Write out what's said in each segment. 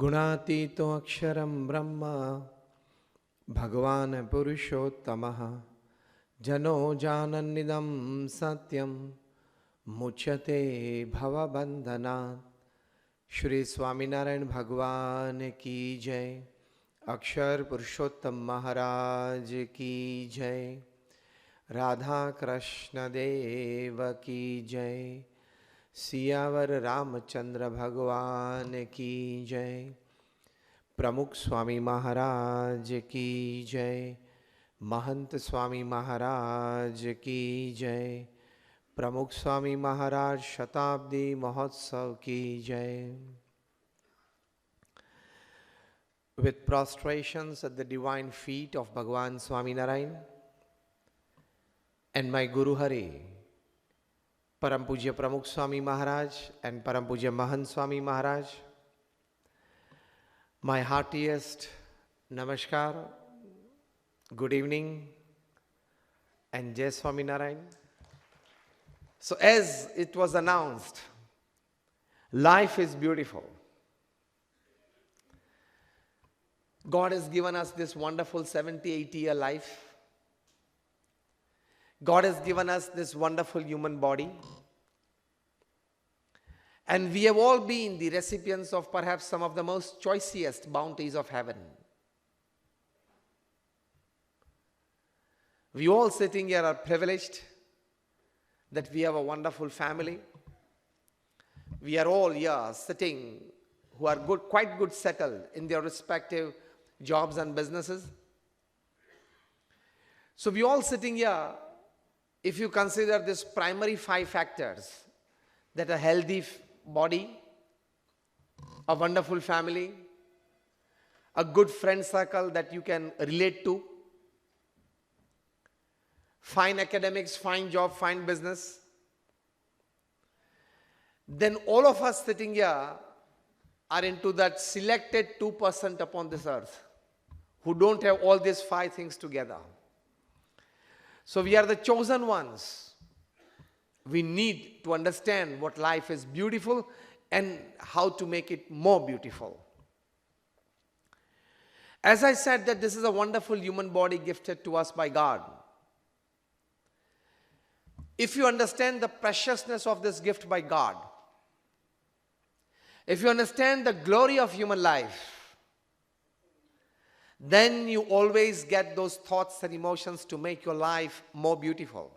गुणातीतो अक्षरं ब्रह्म भगवान् पुरुषोत्तमः जनो जानन्निदं सत्यं मुच्यते भवबन्धनात्। श्री स्वामीनारायण भगवान की जय। अक्षर पुरुषोत्तम महाराज की जय। राधा कृष्ण देव की जय। सियावर रामचंद्र भगवान की जय। प्रमुख स्वामी महाराज की जय। महंत स्वामी महाराज की जय। प्रमुख स्वामी महाराज शताब्दी महोत्सव की जय। With prostrations at the divine feet of Bhagavan Swaminarayan and my Guru Hari, Param Pujya Pramukh Swami Maharaj and Param Pujya Mahant Swami Maharaj, my heartiest namaskar, good evening and Jai Swaminarayan. So as it was announced, life is beautiful. God has given us this wonderful 70-80 year life. God has given us this wonderful human body. And we have all been the recipients of perhaps some of the most choicest bounties of heaven. We all sitting here are privileged that we have a wonderful family. We are all here sitting who are good, quite good settled in their respective jobs and businesses. So we all sitting here, if you consider this primary 5 factors, that a healthy body, a wonderful family, a good friend circle that you can relate to, fine academics, fine job, fine business, then all of us sitting here are into that selected 2% upon this earth who don't have all these 5 things together. So we are the chosen ones. We need to understand what life is beautiful and how to make it more beautiful. As I said that this is a wonderful human body gifted to us by God. If you understand the preciousness of this gift by God, if you understand the glory of human life, then you always get those thoughts and emotions to make your life more beautiful.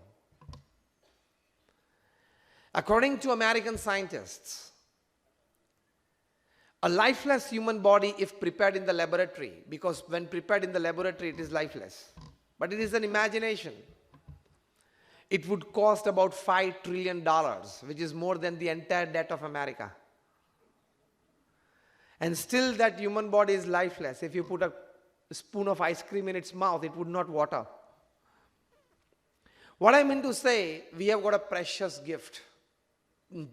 According to American scientists, a lifeless human body, if prepared in the laboratory, because when prepared in the laboratory it is lifeless, but it is an imagination, it would cost about $5 trillion, which is more than the entire debt of America. And still that human body is lifeless. If you put a spoon of ice cream in its mouth, it would not water. What I mean to say, we have got a precious gift.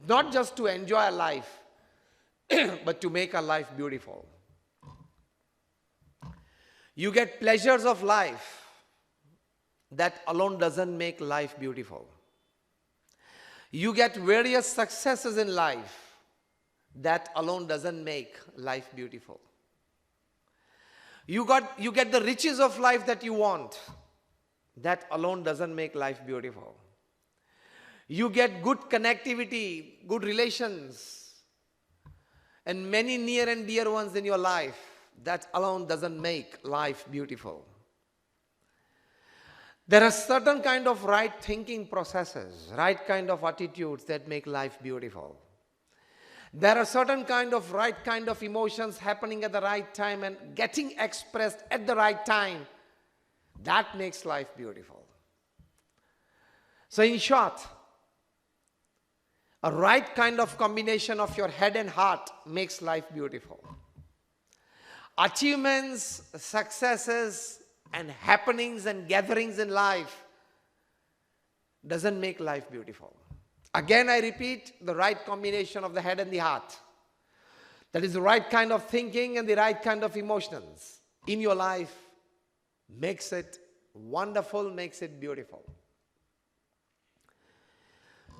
Not just to enjoy our life, but to make our life beautiful. You get pleasures of life. That alone doesn't make life beautiful. You get various successes in life. That alone doesn't make life beautiful. You get the riches of life that you want. That alone doesn't make life beautiful. You get good connectivity, good relations, and many near and dear ones in your life. That alone doesn't make life beautiful. There are certain kind of right thinking processes, right kind of attitudes that make life beautiful. There are certain kind of right kind of emotions happening at the right time and getting expressed at the right time. That makes life beautiful. So in short, a right kind of combination of your head and heart makes life beautiful. Achievements, successes, and happenings and gatherings in life doesn't make life beautiful. Again, I repeat, the right combination of the head and the heart. That is the right kind of thinking and the right kind of emotions in your life makes it wonderful, makes it beautiful.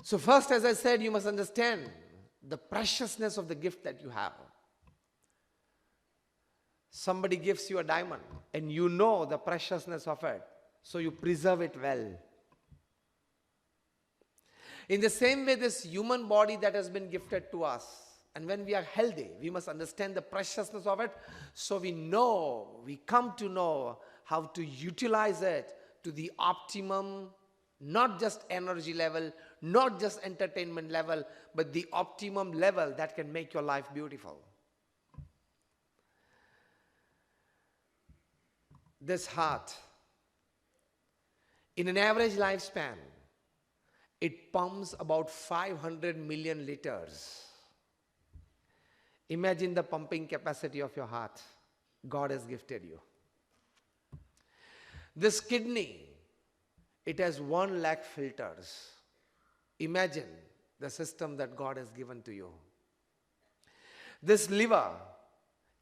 So first, as I said, you must understand the preciousness of the gift that you have. Somebody gives you a diamond and you know the preciousness of it, so you preserve it well. In the same way, this human body that has been gifted to us, and when we are healthy, we must understand the preciousness of it, so we come to know how to utilize it to the optimum, not just energy level, not just entertainment level, but the optimum level that can make your life beautiful. This heart, in an average lifespan, it pumps about 500 million liters. Imagine the pumping capacity of your heart God has gifted you. This kidney, it has 1 lakh filters. Imagine the system that God has given to you. This liver,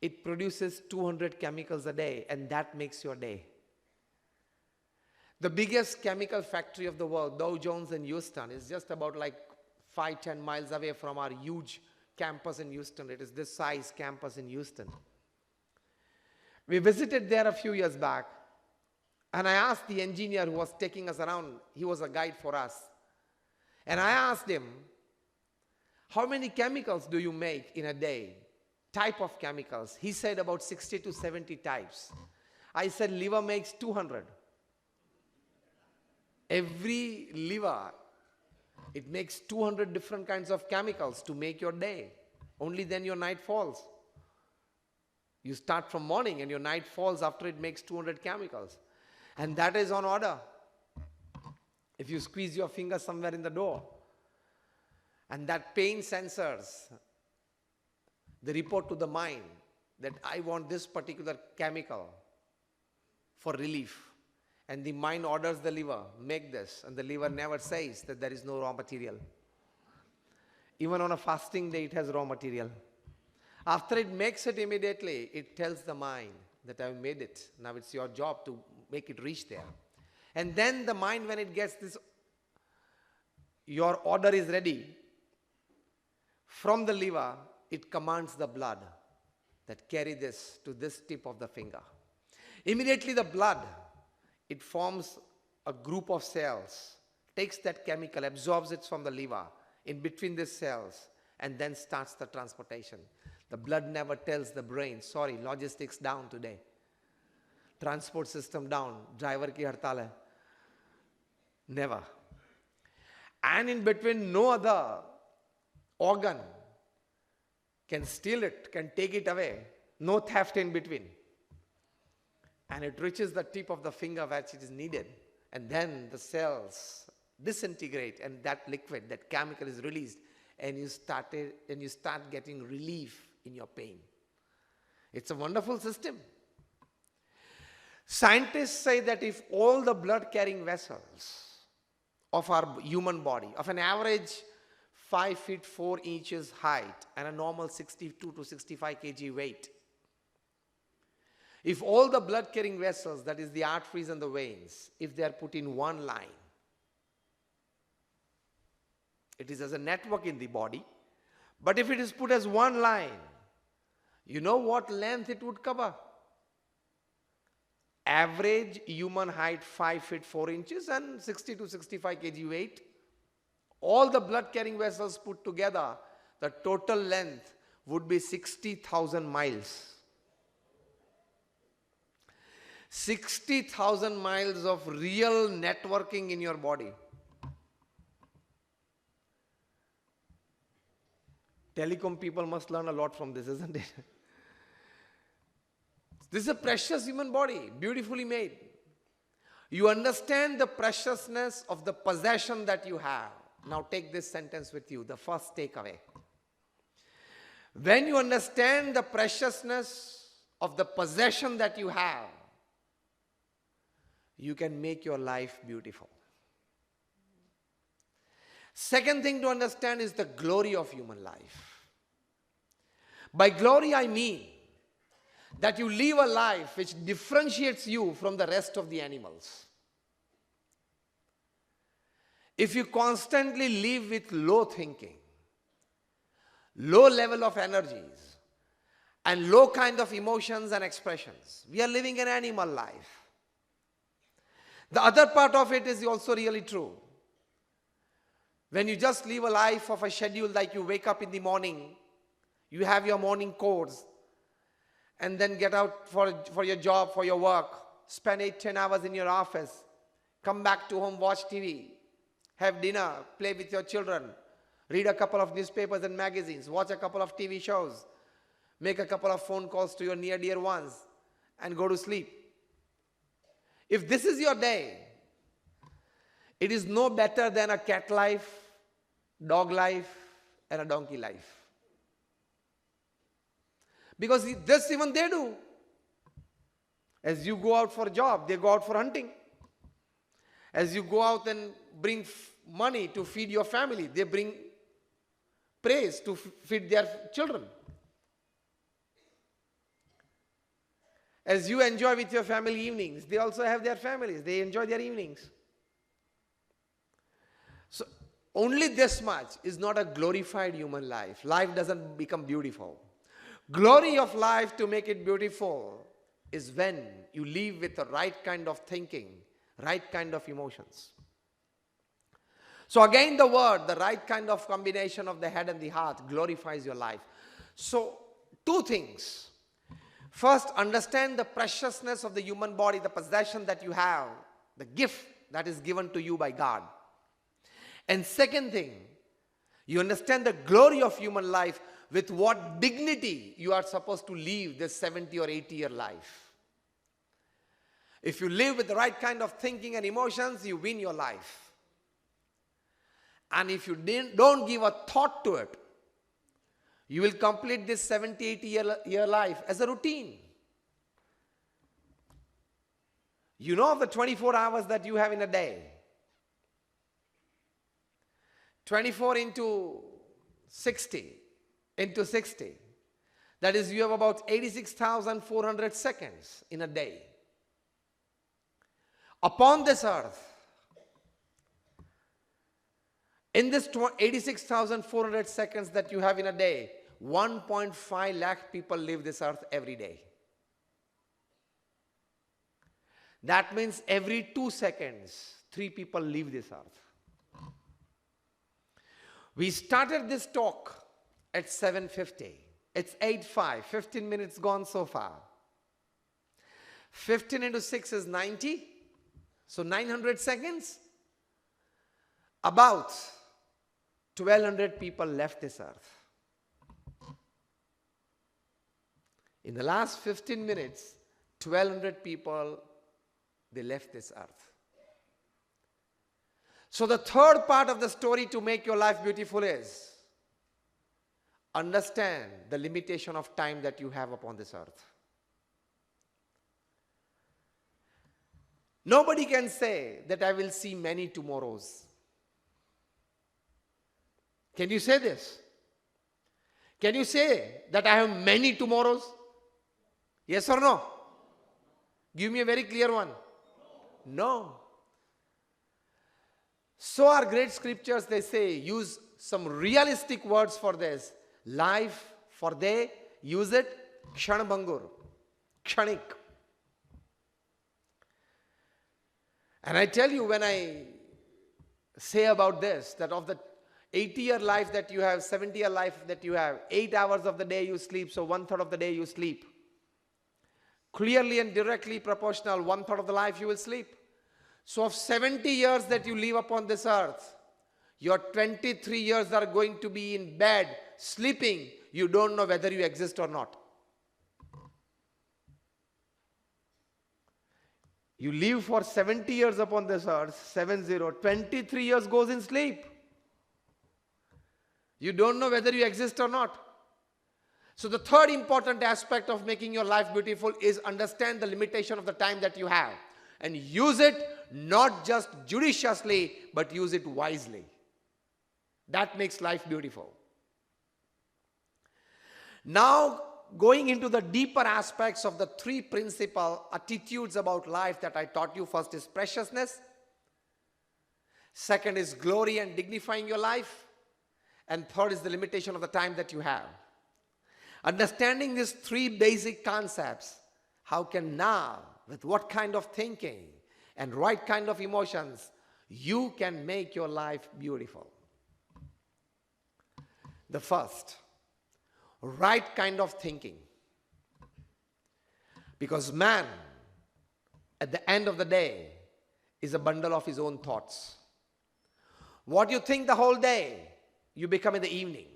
it produces 200 chemicals a day, and that makes your day. The biggest chemical factory of the world, Dow Jones in Houston, is just about like 5-10 miles away from our huge campus in Houston. It is this size campus in Houston. We visited there a few years back, and I asked the engineer who was taking us around, he was a guide for us, and I asked him, how many chemicals do you make in a day? Type of chemicals. He said about 60 to 70 types. I said liver makes 200. Every liver, it makes 200 different kinds of chemicals to make your day. Only then your night falls. You start from morning and your night falls after it makes 200 chemicals. And that is on order. If you squeeze your finger somewhere in the door, and that pain sensors, they report to the mind that I want this particular chemical for relief. And the mind orders the liver, make this, and the liver never says that there is no raw material. Even on a fasting day, it has raw material. After it makes it immediately, it tells the mind that I've made it. Now it's your job to make it reach there. And then the mind, when it gets this, your order is ready, from the liver, it commands the blood that carry this to this tip of the finger. Immediately the blood, it forms a group of cells, takes that chemical, absorbs it from the liver, in between these cells, and then starts the transportation. The blood never tells the brain, sorry, logistics down today. Transport system down, driver ki hartal hai. Never. And in between, no other organ can steal it, can take it away. No theft in between. And it reaches the tip of the finger where it is needed. And then the cells disintegrate and that liquid, that chemical is released, and you start getting relief in your pain. It's a wonderful system. Scientists say that if all the blood-carrying vessels of our human body, of an average 5 feet 4 inches height and a normal 62 to 65 kg weight, if all the blood-carrying vessels, that is the arteries and the veins, if they are put in one line, it is as a network in the body, but if it is put as one line, you know what length it would cover? Average human height 5 feet 4 inches and 60 to 65 kg weight. All the blood-carrying vessels put together, the total length would be 60,000 miles. 60,000 miles of real networking in your body. Telecom people must learn a lot from this, isn't it? This is a precious human body, beautifully made. You understand the preciousness of the possession that you have. Now take this sentence with you, the first takeaway. When you understand the preciousness of the possession that you have, you can make your life beautiful. Second thing to understand is the glory of human life. By glory I mean that you live a life which differentiates you from the rest of the animals. If you constantly live with low thinking, low level of energies, and low kind of emotions and expressions. We are living an animal life. The other part of it is also really true. When you just live a life of a schedule, like you wake up in the morning, you have your morning course, and then get out for your job, for your work, spend 8-10 hours in your office, come back to home, watch TV, have dinner, play with your children, read a couple of newspapers and magazines, watch a couple of TV shows, make a couple of phone calls to your near dear ones, and go to sleep. If this is your day, it is no better than a cat life, dog life, and a donkey life. Because this even they do. As you go out for a job, they go out for hunting. As you go out and bring money to feed your family, they bring praise to feed their children. As you enjoy with your family evenings, they also have their families. They enjoy their evenings. So only this much is not a glorified human life. Life doesn't become beautiful. Glory of life, to make it beautiful, is when you live with the right kind of thinking, right kind of emotions. So again, the word, the right kind of combination of the head and the heart glorifies your life. So 2 things. First, understand the preciousness of the human body, the possession that you have, the gift that is given to you by God. And second thing, you understand the glory of human life, with what dignity you are supposed to live this 70 or 80-year life. If you live with the right kind of thinking and emotions, you win your life. And if you don't give a thought to it, you will complete this 70, 80-year life as a routine. You know the 24 hours that you have in a day. 24 into 60. Into 60. That is, you have about 86,400 seconds in a day. Upon this earth, in this 86,400 seconds that you have in a day, 1.5 lakh people leave this earth every day. That means every 2 seconds, 3 people leave this earth. We started this talk at 7:50. It's 8:05. 15 minutes gone so far. 15 into 6 is 90. So 900 seconds. About 1,200 people left this earth. In the last 15 minutes, 1,200 people, they left this earth. So the third part of the story to make your life beautiful is understand the limitation of time that you have upon this earth. Nobody can say that I will see many tomorrows. Can you say this? Can you say that I have many tomorrows? Yes or no? Give me a very clear one. No. So our great scriptures, they say, use some realistic words for this. Life, for they use it, kshanbhangur, kshanik. And I tell you, when I say about this, that of the 80-year life that you have, 70-year life that you have, 8 hours of the day you sleep, so 1/3 of the day you sleep. Clearly and directly proportional, 1/3 of the life you will sleep. So of 70 years that you live upon this earth, your 23 years are going to be in bed, sleeping. You don't know whether you exist or not. You live for 70 years upon this earth, 70, 23 years goes in sleep. You don't know whether you exist or not. So the third important aspect of making your life beautiful is understand the limitation of the time that you have. And use it not just judiciously, but use it wisely. That makes life beautiful. Now, going into the deeper aspects of the 3 principal attitudes about life that I taught you. First is preciousness. Second is glory and dignifying your life. And third is the limitation of the time that you have. Understanding these three basic concepts, how can now, with what kind of thinking and right kind of emotions, you can make your life beautiful. The first, right kind of thinking. Because man, at the end of the day, is a bundle of his own thoughts. What you think the whole day, you become in the evening.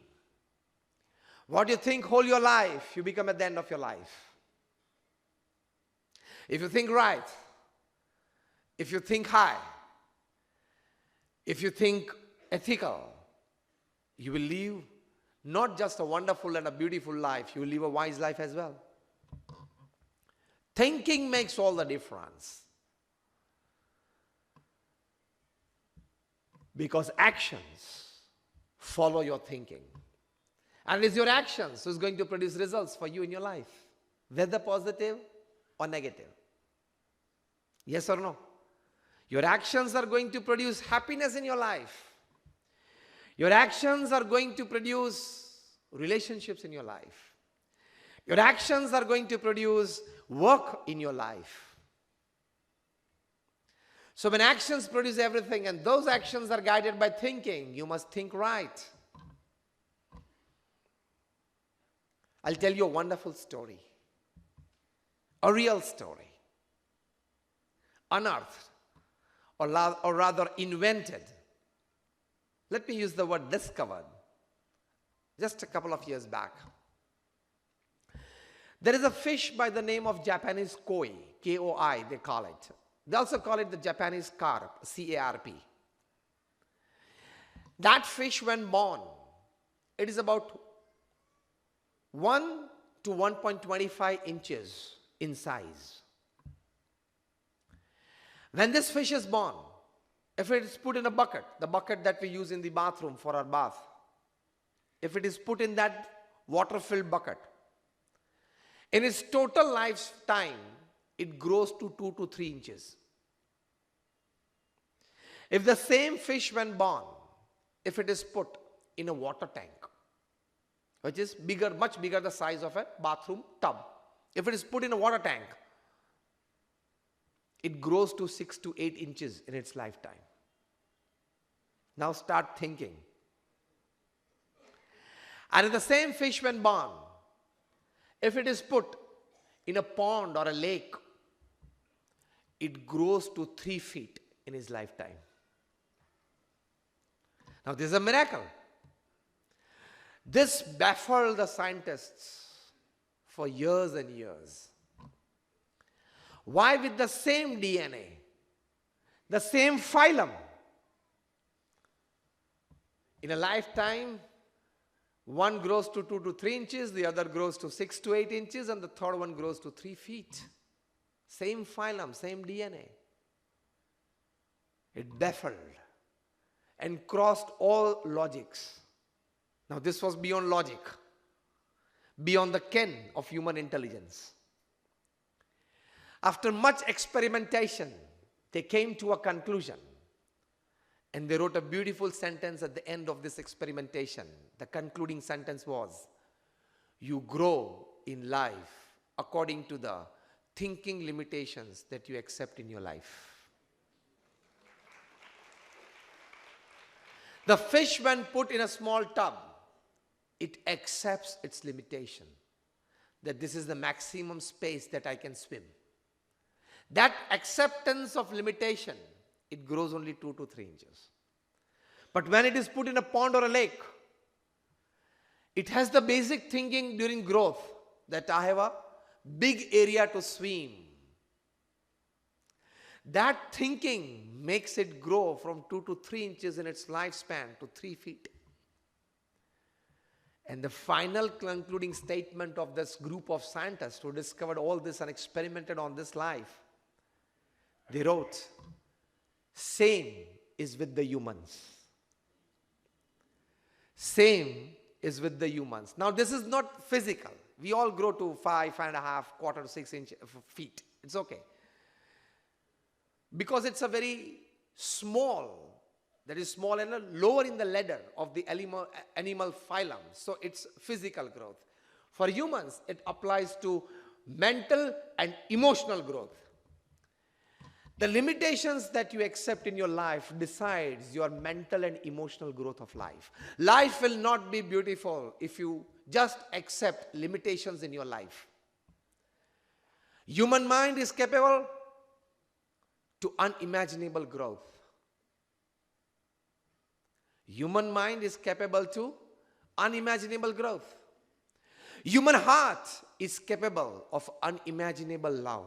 What you think whole your life, you become at the end of your life. If you think right, if you think high, if you think ethical, you will live not just a wonderful and a beautiful life, you will live a wise life as well. Thinking makes all the difference. Because actions follow your thinking. And it is your actions who is going to produce results for you in your life, whether positive or negative. Yes or no? Your actions are going to produce happiness in your life. Your actions are going to produce relationships in your life. Your actions are going to produce work in your life. So when actions produce everything and those actions are guided by thinking, you must think right. I'll tell you a wonderful story, a real story, unearthed, or rather invented. Let me use the word discovered, just a couple of years back. There is a fish by the name of Japanese koi, K-O-I they call it. They also call it the Japanese carp, C-A-R-P. That fish when born, it is about 1 to 1.25 inches in size. When this fish is born, if it is put in a bucket, the bucket that we use in the bathroom for our bath, if it is put in that water-filled bucket, in its total lifetime, it grows to 2 to 3 inches. If the same fish when born, if it is put in a water tank, which is bigger, much bigger the size of a bathroom tub. If it is put in a water tank, it grows to 6 to 8 inches in its lifetime. Now start thinking. And if the same fish when born, if it is put in a pond or a lake, it grows to 3 feet in his lifetime. Now this is a miracle. This baffled the scientists for years and years. Why with the same DNA, the same phylum, in a lifetime, one grows to 2 to 3 inches, the other grows to 6 to 8 inches, and the third one grows to 3 feet. Same phylum, same DNA. It baffled and crossed all logics. Now this was beyond logic, beyond the ken of human intelligence. After much experimentation, they came to a conclusion. And they wrote a beautiful sentence at the end of this experimentation. The concluding sentence was, you grow in life according to the thinking limitations that you accept in your life. The fish, when put in a small tub, it accepts its limitation, that this is the maximum space that I can swim. That acceptance of limitation, it grows only 2 to 3 inches. But when it is put in a pond or a lake, it has the basic thinking during growth that I have a big area to swim. That thinking makes it grow from 2 to 3 inches in its lifespan to 3 feet. And the final concluding statement of this group of scientists who discovered all this and experimented on this life, they wrote, same is with the humans. Same is with the humans. Now this is not physical. We all grow to 5, 5.5, quarter to 6 feet. It's okay. Because it's a very small, that is small and lower in the ladder of the animal phylum. So it's physical growth. For humans, it applies to mental and emotional growth. The limitations that you accept in your life decides your mental and emotional growth of life. Life will not be beautiful if you just accept limitations in your life. Human mind is capable to unimaginable growth. Human mind is capable to unimaginable growth. Human heart is capable of unimaginable love.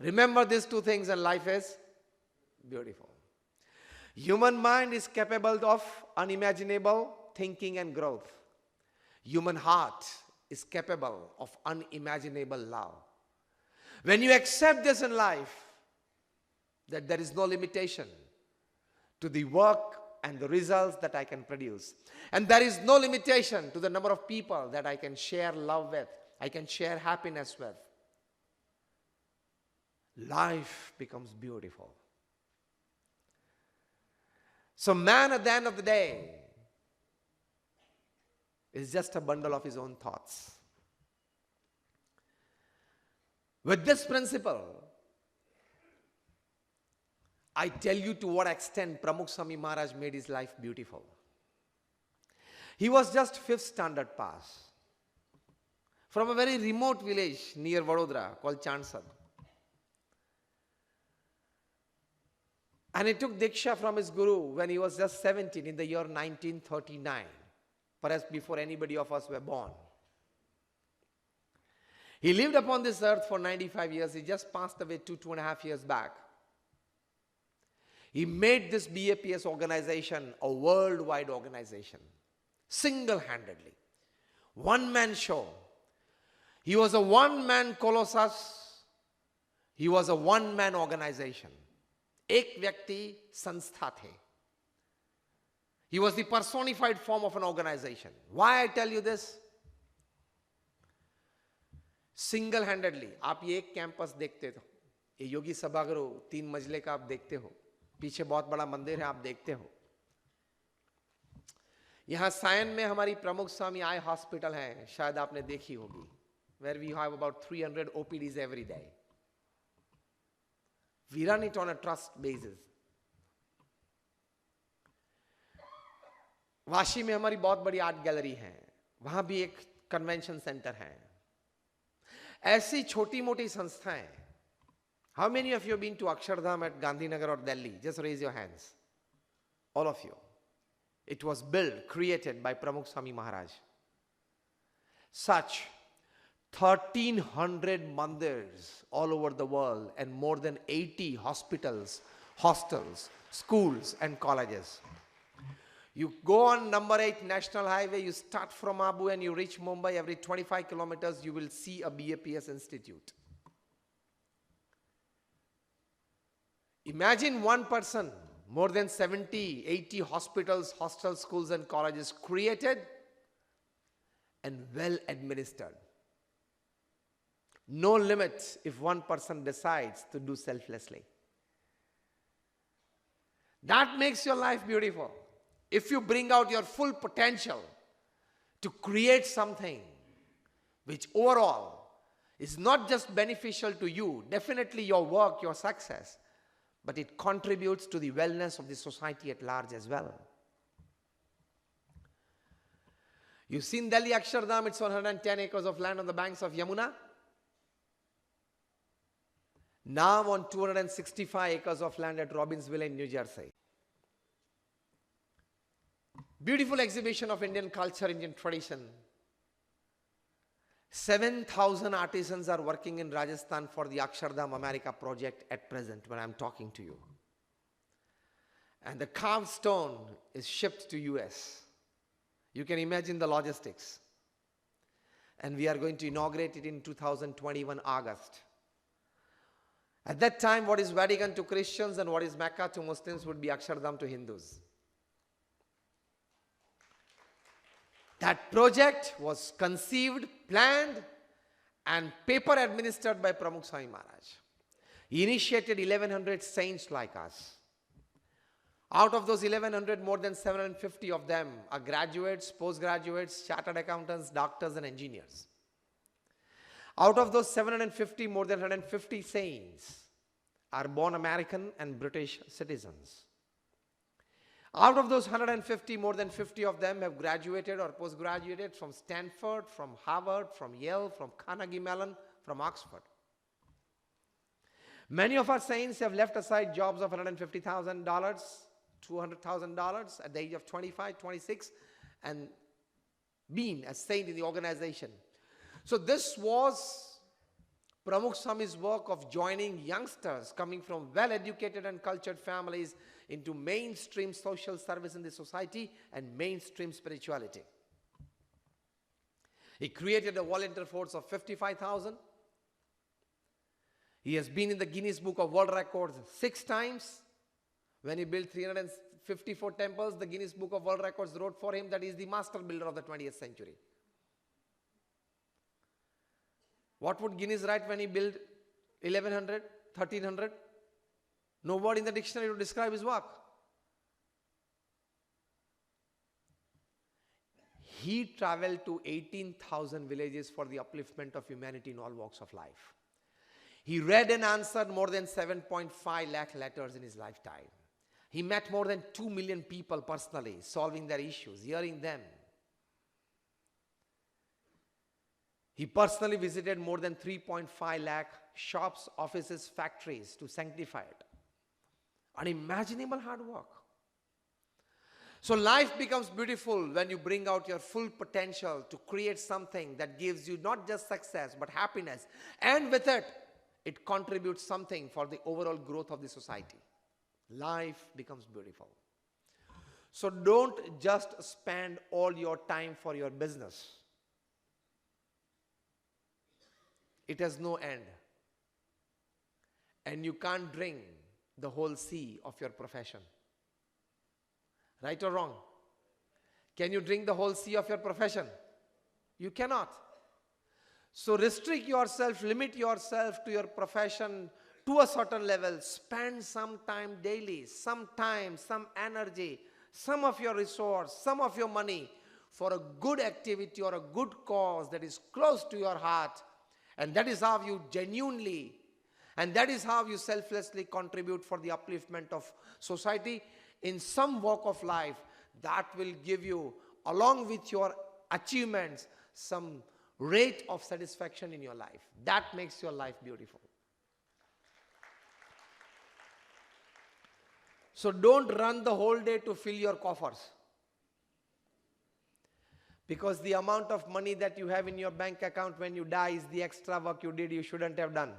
Remember these two things and life is beautiful. Human mind is capable of unimaginable thinking and growth. Human heart is capable of unimaginable love. When you accept this in life, that there is no limitation to the work and the results that I can produce. And there is no limitation to the number of people that I can share love with, I can share happiness with. Life becomes beautiful. So man at the end of the day is just a bundle of his own thoughts. With this principle, I tell you to what extent Pramukh Swami Maharaj made his life beautiful. He was just 5th standard pass from a very remote village near Vadodara called Chansad. And he took Diksha from his Guru when he was just 17 in the year 1939, perhaps before anybody of us were born. He lived upon this earth for 95 years. He just passed away 2.5 years back. He made this BAPS organization a worldwide organization, single-handedly. One-man show. He was a one-man colossus. He was a one-man organization. Ek vyakti sanstha the. He was the personified form of an organization. Why I tell you this? Single-handedly, आप ये एक campus देखते हो, ये योगी सभागृह 3 मंजिले का आप देखते हो, पीछे बहुत बड़ा मंदिर है आप देखते हो. यहाँ सायन में हमारी प्रमुख स्वामी आई हॉस्पिटल है, शायद आपने देखी होगी, where we have about 300 OPDs every day. We run it on a trust basis. Vashi में हमारी बहुत बड़ी आर्ट गैलरी है, वहां भी एक कन्वेंशन सेंटर है. ऐसी छोटी मोटी संस्थाएं. How many of you have been to Akshardham at Gandhinagar or Delhi? Just raise your hands. All of you. It was built, created by Pramukh Swami Maharaj. Such 1,300 mandirs all over the world and more than 80 hospitals, hostels, schools and colleges. You go on number 8 National Highway, you start from Abu and you reach Mumbai, every 25 kilometers you will see a BAPS institute. Imagine one person, more than 70, 80 hospitals, hostels, schools and colleges created and well administered. No limits if one person decides to do selflessly. That makes your life beautiful. If you bring out your full potential to create something which overall is not just beneficial to you, definitely your work, your success, but it contributes to the wellness of the society at large as well. You've seen Delhi Akshardham, it's 110 acres of land on the banks of Yamuna. Now on 265 acres of land at Robbinsville in New Jersey. Beautiful exhibition of Indian culture, Indian tradition. 7,000 artisans are working in Rajasthan for the Akshardham America project at present when I'm talking to you. And the carved stone is shipped to US. You can imagine the logistics. And we are going to inaugurate it in 2021 August. At that time, what is Vatican to Christians and what is Mecca to Muslims would be Akshardham to Hindus. That project was conceived, planned, and paper administered by Pramukh Swami Maharaj. He initiated 1,100 saints like us. Out of those 1100, more than 750 of them are graduates, postgraduates, chartered accountants, doctors, and engineers. Out of those 750, more than 150 saints are born American and British citizens. Out of those 150, more than 50 of them have graduated or postgraduated from Stanford, from Harvard, from Yale, from Carnegie Mellon, from Oxford. Many of our saints have left aside jobs of $150,000, $200,000 at the age of 25, 26, and been a saint in the organization. So this was Pramukh Swami's work of joining youngsters coming from well-educated and cultured families into mainstream social service in the society and mainstream spirituality. He created a volunteer force of 55,000. He has been in the Guinness Book of World Records 6 times. When he built 354 temples, the Guinness Book of World Records wrote for him that he is the master builder of the 20th century. What would Guinness write when he built 1100, 1300? No word in the dictionary to describe his work. He traveled to 18,000 villages for the upliftment of humanity in all walks of life. He read and answered more than 7.5 lakh letters in his lifetime. He met more than 2 million people personally, solving their issues, hearing them. He personally visited more than 3.5 lakh shops, offices, factories to sanctify it. Unimaginable hard work. So life becomes beautiful when you bring out your full potential to create something that gives you not just success but happiness. And with it, it contributes something for the overall growth of the society. Life becomes beautiful. So don't just spend all your time for your business. It has no end. And you can't drink the whole sea of your profession. Right or wrong? Can you drink the whole sea of your profession? You cannot. So restrict yourself, limit yourself to your profession to a certain level. Spend some time daily, some time, some energy, some of your resource, some of your money for a good activity or a good cause that is close to your heart. And that is how you genuinely, and that is how you selflessly contribute for the upliftment of society in some walk of life. That will give you, along with your achievements, some rate of satisfaction in your life. That makes your life beautiful. So don't run the whole day to fill your coffers. Because the amount of money that you have in your bank account when you die is the extra work you did you shouldn't have done.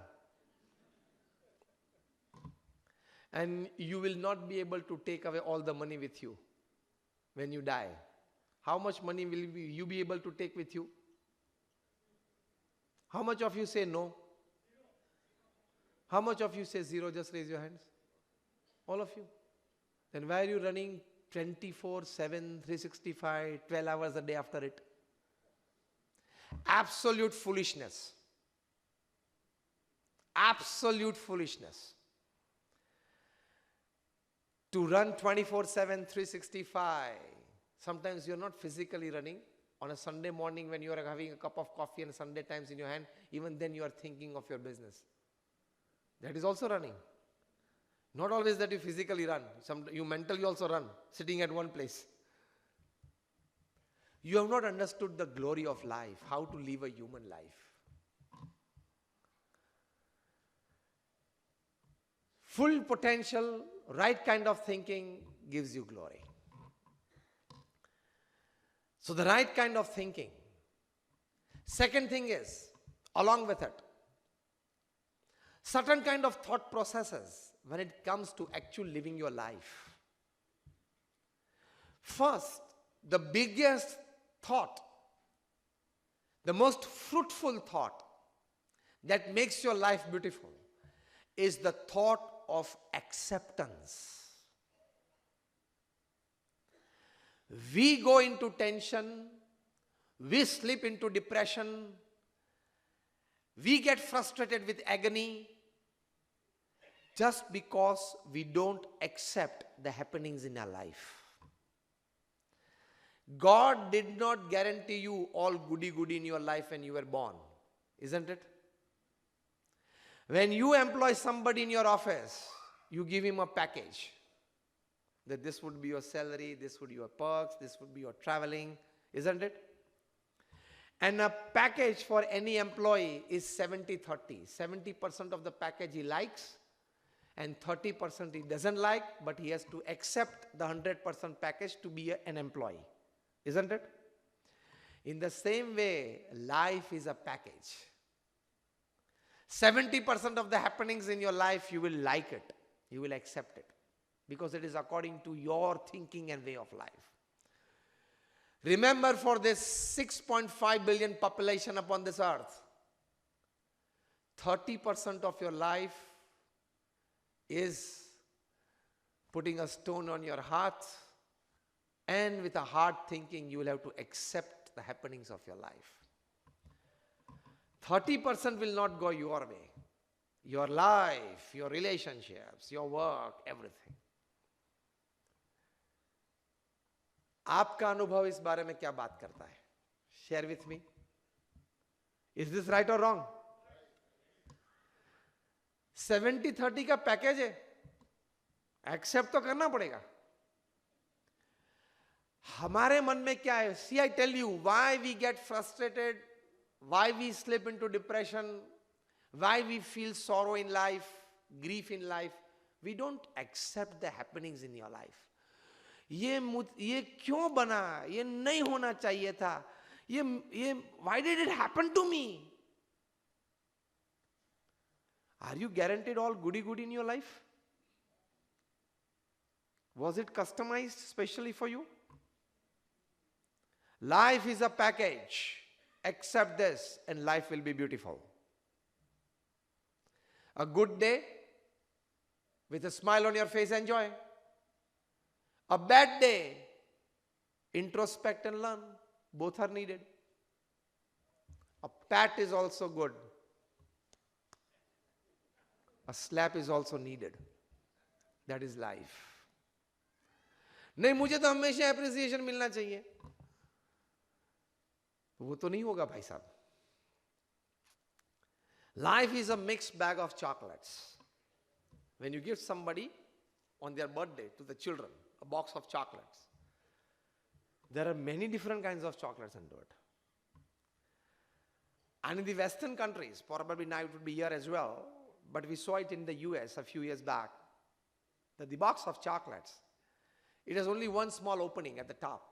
And you will not be able to take away all the money with you when you die. How much money will you be able to take with you? How much of you say no? How much of you say zero? Just raise your hands. All of you. Then why are you running 24/7, 365, 12 hours a day after it? Absolute foolishness. Absolute foolishness. To run 24/7, 365. Sometimes you're not physically running. On a Sunday morning when you are having a cup of coffee and Sunday Times in your hand, even then you are thinking of your business. That is also running. Not always that you physically run. You mentally also run, sitting at one place. You have not understood the glory of life, how to live a human life. Full potential, right kind of thinking gives you glory. So the right kind of thinking. Second thing is, along with it, certain kind of thought processes when it comes to actual living your life. First, the biggest thought, the most fruitful thought that makes your life beautiful is the thought of acceptance. We go into tension, we slip into depression, we get frustrated with agony, just because we don't accept the happenings in our life. God did not guarantee you all goody-goody in your life when you were born, isn't it? When you employ somebody in your office, you give him a package. That this would be your salary, this would be your perks, this would be your traveling, isn't it? And a package for any employee is 70-30. 70% of the package he likes and 30% he doesn't like, but he has to accept the 100% package to be an employee, isn't it? In the same way, life is a package. 70% of the happenings in your life, you will like it, you will accept it, because it is according to your thinking and way of life. Remember, for this 6.5 billion population upon this earth, 30% of your life is putting a stone on your heart, and with a hard thinking, you will have to accept the happenings of your life. 30% will not go your way. Your life, your relationships, your work, everything. आपका अनुभव इस बारे में क्या बात करता है? Share with me. Is this right or wrong? 70-30 का पैकेज है, एक्सेप्ट तो करना पड़ेगा. हमारे मन में क्या है? See, I tell you why we get frustrated, why we slip into depression, why we feel sorrow in life, grief in life. We don't accept the happenings in your life. ये क्यों बना? ये नहीं होना चाहिए था. Why did it happen to me? Are you guaranteed all goody-goody in your life? Was it customized specially for you? Life is a package. Accept this and life will be beautiful. A good day with a smile on your face, enjoy. A bad day, introspect and learn. Both are needed. A pat is also good. A slap is also needed. That is life. नहीं, मुझे तो हमेशा appreciation मिलना चाहिए. वो तो नहीं होगा भाई साहब. Life is a mixed bag of chocolates. When you give somebody on their birthday, to the children, a box of chocolates, there are many different kinds of chocolates into it. And in the Western countries, probably now it would be here as well, but we saw it in the US a few years back, that the box of chocolates, it has only one small opening at the top.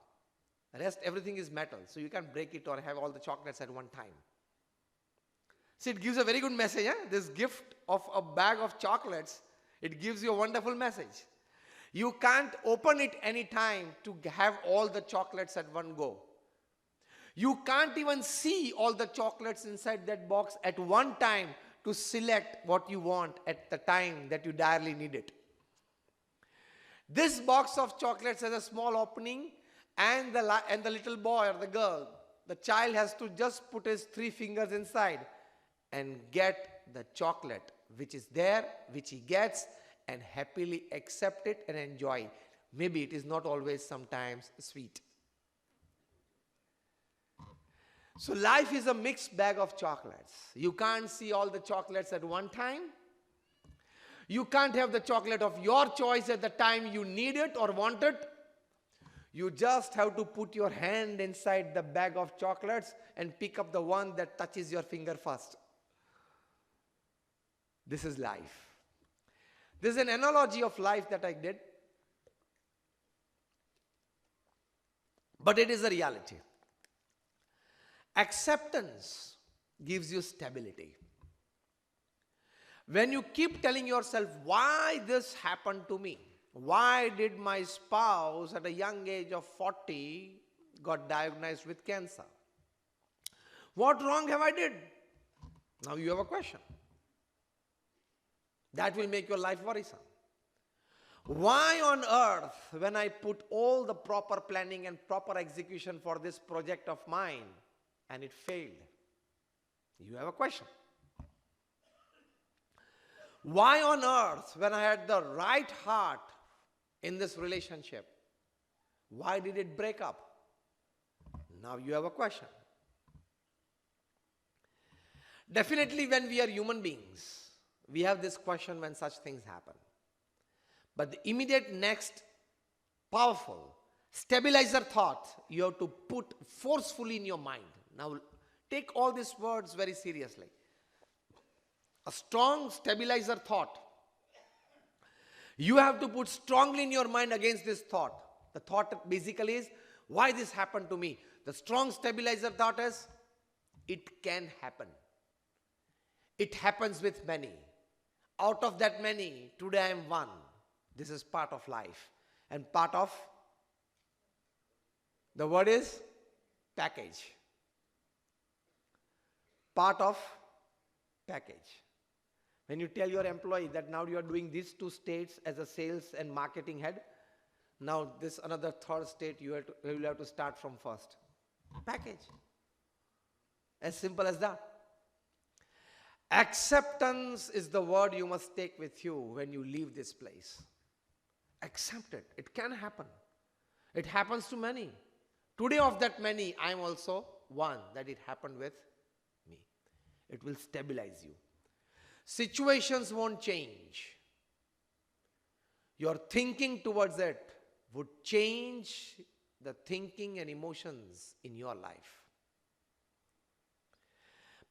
The rest, everything is metal, so you can't break it or have all the chocolates at one time. See, it gives a very good message. This gift of a bag of chocolates, it gives you a wonderful message. You can't open it any time to have all the chocolates at one go. You can't even see all the chocolates inside that box at one time to select what you want at the time that you direly need it. This box of chocolates has a small opening, and the little boy or the girl, the child has to just put his 3 fingers inside and get the chocolate which is there, which he gets, and happily accept it and enjoy. Maybe it is not always sometimes sweet. So life is a mixed bag of chocolates. You can't see all the chocolates at one time. You can't have the chocolate of your choice at the time you need it or want it. You just have to put your hand inside the bag of chocolates and pick up the one that touches your finger first. This is life. This is an analogy of life that I did, but it is a reality. Acceptance gives you stability. When you keep telling yourself, why this happened to me? Why did my spouse at a young age of 40 got diagnosed with cancer? What wrong have I did? Now you have a question. That will make your life worrisome. Why on earth, when I put all the proper planning and proper execution for this project of mine and it failed? You have a question. Why on earth, when I had the right heart in this relationship, why did it break up? Now you have a question. Definitely when we are human beings, we have this question when such things happen. But the immediate next powerful stabilizer thought you have to put forcefully in your mind. Now take all these words very seriously. A strong stabilizer thought. You have to put strongly in your mind against this thought. The thought basically is, why this happened to me? The strong stabilizer thought is, it can happen. It happens with many. Out of that many, today I am one. This is part of life. And part of, the word is package. Part of package. When you tell your employee that now you are doing these 2 states as a sales and marketing head, now this another 3rd state you will have to start from first. Package. As simple as that. Acceptance is the word you must take with you when you leave this place. Accept it. It can happen. It happens to many. Today of that many, I am also one that it happened with me. It will stabilize you. Situations won't change. Your thinking towards it would change the thinking and emotions in your life.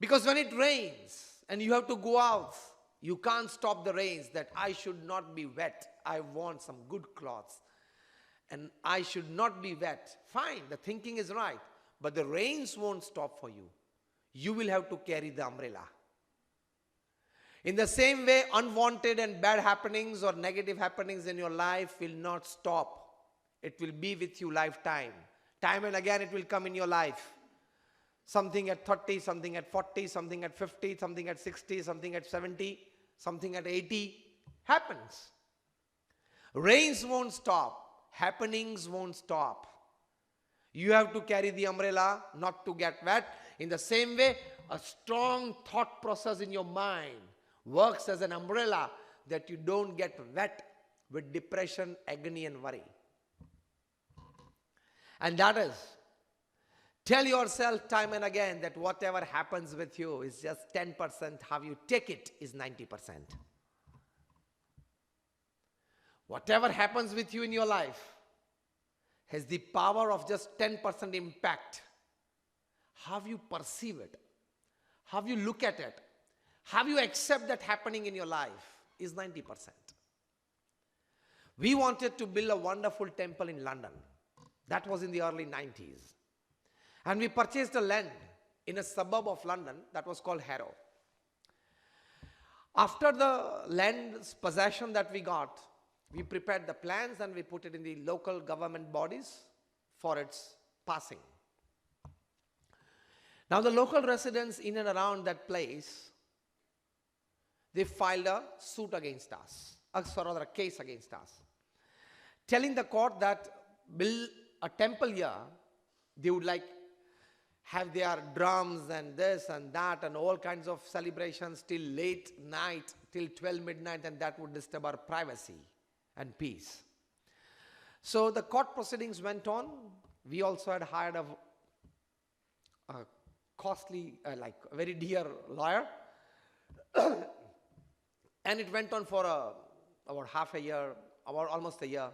Because when it rains and you have to go out, you can't stop the rains that I should not be wet. I want some good clothes. And I should not be wet. Fine, the thinking is right. But the rains won't stop for you. You will have to carry the umbrella. In the same way, unwanted and bad happenings or negative happenings in your life will not stop. It will be with you lifetime. Time and again it will come in your life. Something at 30, something at 40, something at 50, something at 60, something at 70, something at 80. Happens. Rains won't stop. Happenings won't stop. You have to carry the umbrella not to get wet. In the same way, a strong thought process in your mind works as an umbrella that you don't get wet with depression, agony and worry. And that is, tell yourself time and again that whatever happens with you is just 10%. How you take it is 90%. Whatever happens with you in your life has the power of just 10% impact. How you perceive it, how you look at it, how you accept that happening in your life is 90%. We wanted to build a wonderful temple in London. That was in the early 90s. And we purchased a land in a suburb of London that was called Harrow. After the land's possession that we got, we prepared the plans and we put it in the local government bodies for its passing. Now the local residents in and around that place, they filed a suit against us, or rather a case against us, telling the court that build a temple here, they would like have their drums and this and that and all kinds of celebrations till late night, till 12 midnight, and that would disturb our privacy and peace. So the court proceedings went on. We also had hired a costly, like a very dear lawyer. And it went on for about half a year, about almost a year.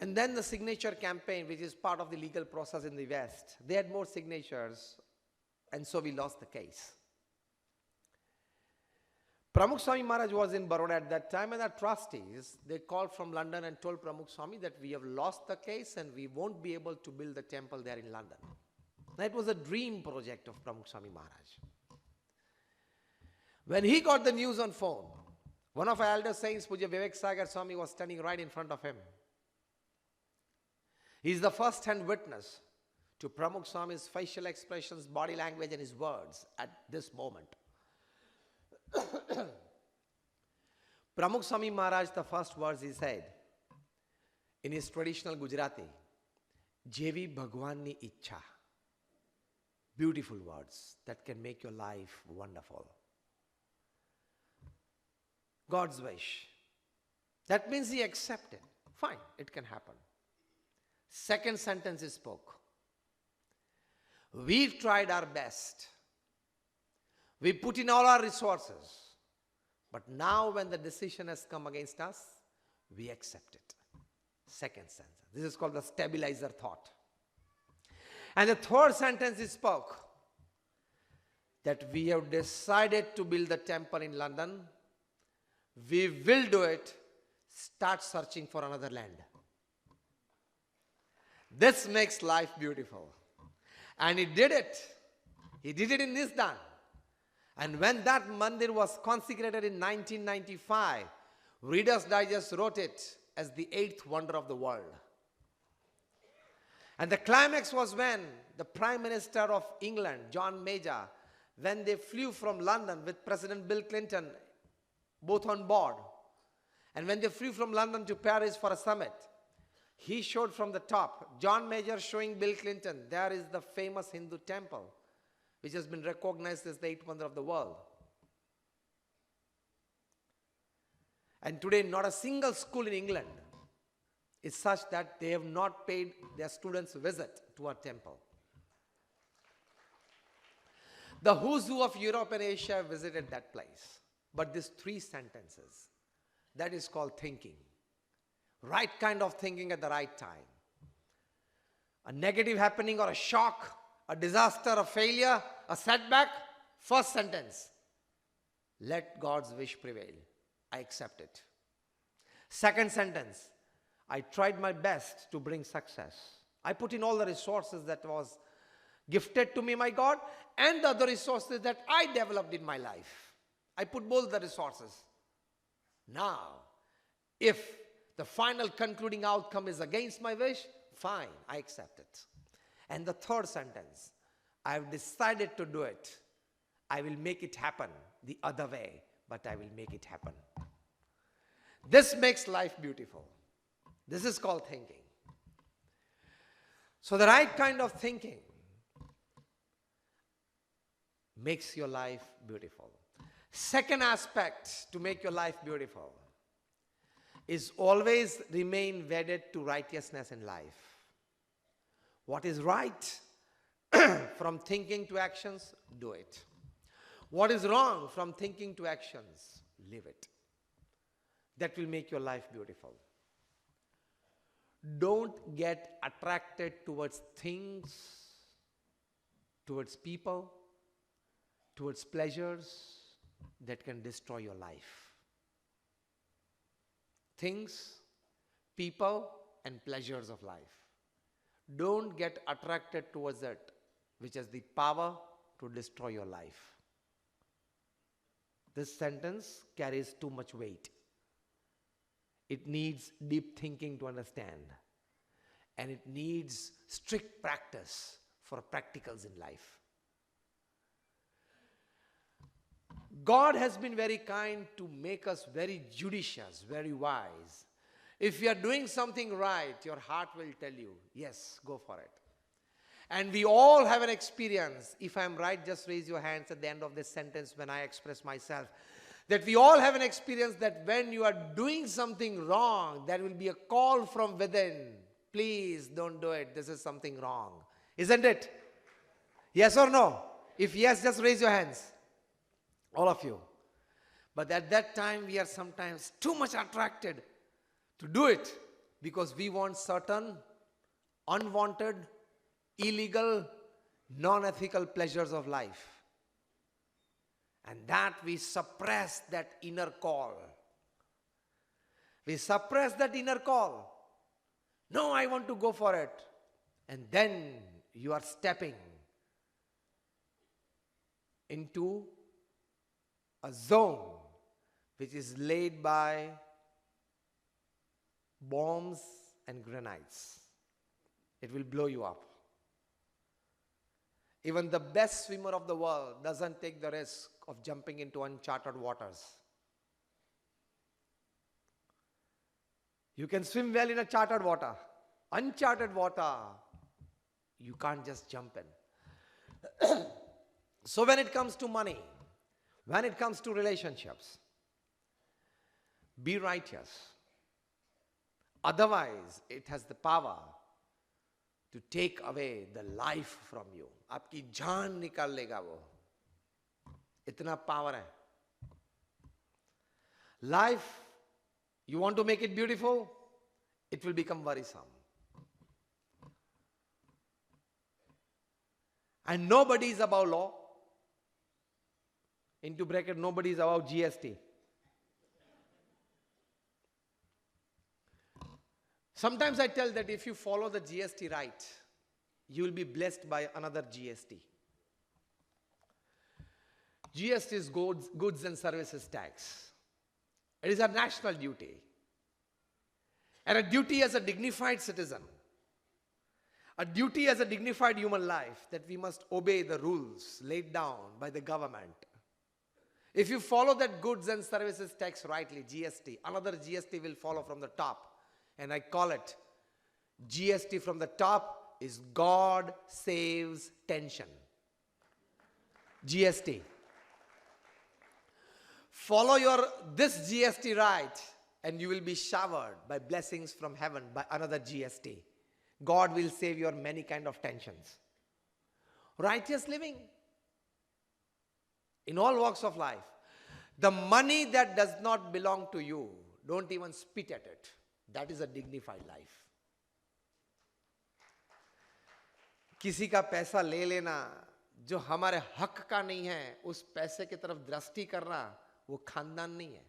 And then the signature campaign, which is part of the legal process in the West, they had more signatures, and so we lost the case. Pramukh Swami Maharaj was in Baroda at that time, and our trustees, they called from London and told Pramukh Swami that we have lost the case and we won't be able to build the temple there in London. That was a dream project of Pramukh Swami Maharaj. When he got the news on phone, one of our elder saints, Puja Vivek Sagar Swami, was standing right in front of him. He is the first-hand witness to Pramukh Swami's facial expressions, body language and his words at this moment. Pramukh Swami Maharaj, the first words he said in his traditional Gujarati, Jevi Bhagwanni Ichha. Beautiful words that can make your life wonderful. God's wish. That means he accepted. Fine, it can happen. Second sentence he spoke. We've tried our best. We put in all our resources. But now when the decision has come against us, we accept it. Second sentence. This is called the stabilizer thought. And the third sentence he spoke. That we have decided to build the temple in London. We will do it. Start searching for another land. This makes life beautiful. And he did it. He did it in Nisdan. And when that mandir was consecrated in 1995, Reader's Digest wrote it as the 8th wonder of the world. And the climax was when the Prime Minister of England, John Major, when they flew from London with President Bill Clinton, both on board, and when they flew from London to Paris for a summit, he showed from the top, John Major showing Bill Clinton, there is the famous Hindu temple, which has been recognized as the 8th wonder of the world. And today, not a single school in England is such that they have not paid their students a visit to our temple. The who's who of Europe and Asia visited that place. But these 3 sentences, that is called thinking. Right kind of thinking at the right time. A negative happening or a shock, a disaster, a failure, a setback, first sentence. Let God's wish prevail. I accept it. Second sentence. I tried my best to bring success. I put in all the resources that was gifted to me by God and the other resources that I developed in my life. I put both the resources. Now, if the final concluding outcome is against my wish, fine, I accept it. And the third sentence, I have decided to do it. I will make it happen the other way, but I will make it happen. This makes life beautiful. This is called thinking. So the right kind of thinking makes your life beautiful. Second aspect to make your life beautiful is always remain wedded to righteousness in life. What is right from thinking to actions, do it. What is wrong from thinking to actions, live it. That will make your life beautiful. Don't get attracted towards things, towards people, towards pleasures that can destroy your life. Things, people, and pleasures of life. Don't get attracted towards it, which has the power to destroy your life. This sentence carries too much weight. It needs deep thinking to understand. And it needs strict practice for practicals in life. God has been very kind to make us very judicious, very wise. If you are doing something right, your heart will tell you, yes, go for it. And we all have an experience. If I am right, just raise your hands at the end of this sentence when I express myself. That we all have an experience that when you are doing something wrong, there will be a call from within. Please don't do it. This is something wrong. Isn't it? Yes or no? If yes, just raise your hands. All of you. But at that time, we are sometimes too much attracted to do it because we want certain unwanted, illegal, non-ethical pleasures of life. And that we suppress that inner call. We suppress that inner call. No, I want to go for it. And then you are stepping into a zone which is laid by bombs and grenades. It will blow you up. Even the best swimmer of the world doesn't take the risk of jumping into uncharted waters. You can swim well in a charted water. Uncharted water, you can't just jump in. So when it comes to money, when it comes to relationships, Be righteous. Otherwise, it has the power to take away the life from you. आपकी जान निकाल लेगा वो. इतना power है. Life, you want to make it beautiful? It will become worrisome. And nobody is above law. Into bracket, nobody is above GST. Sometimes I tell that if you follow the GST right, you will be blessed by another GST. GST is goods and services tax. It is a national duty. And a duty as a dignified citizen. A duty as a dignified human life that we must obey the rules laid down by the government. If you follow that goods and services tax rightly, GST, another GST will follow from the top. And I call it GST from the top is God saves tension. GST. Follow this GST right and you will be showered by blessings from heaven by another GST. God will save your many kind of tensions. Righteous living in all walks of life. The money that does not belong to you, don't even spit at it. That is a dignified life. किसी का पैसा ले लेना जो हमारे हक का नहीं है, उस पैसे की तरफ दृष्टि करना, वो खानदान नहीं है.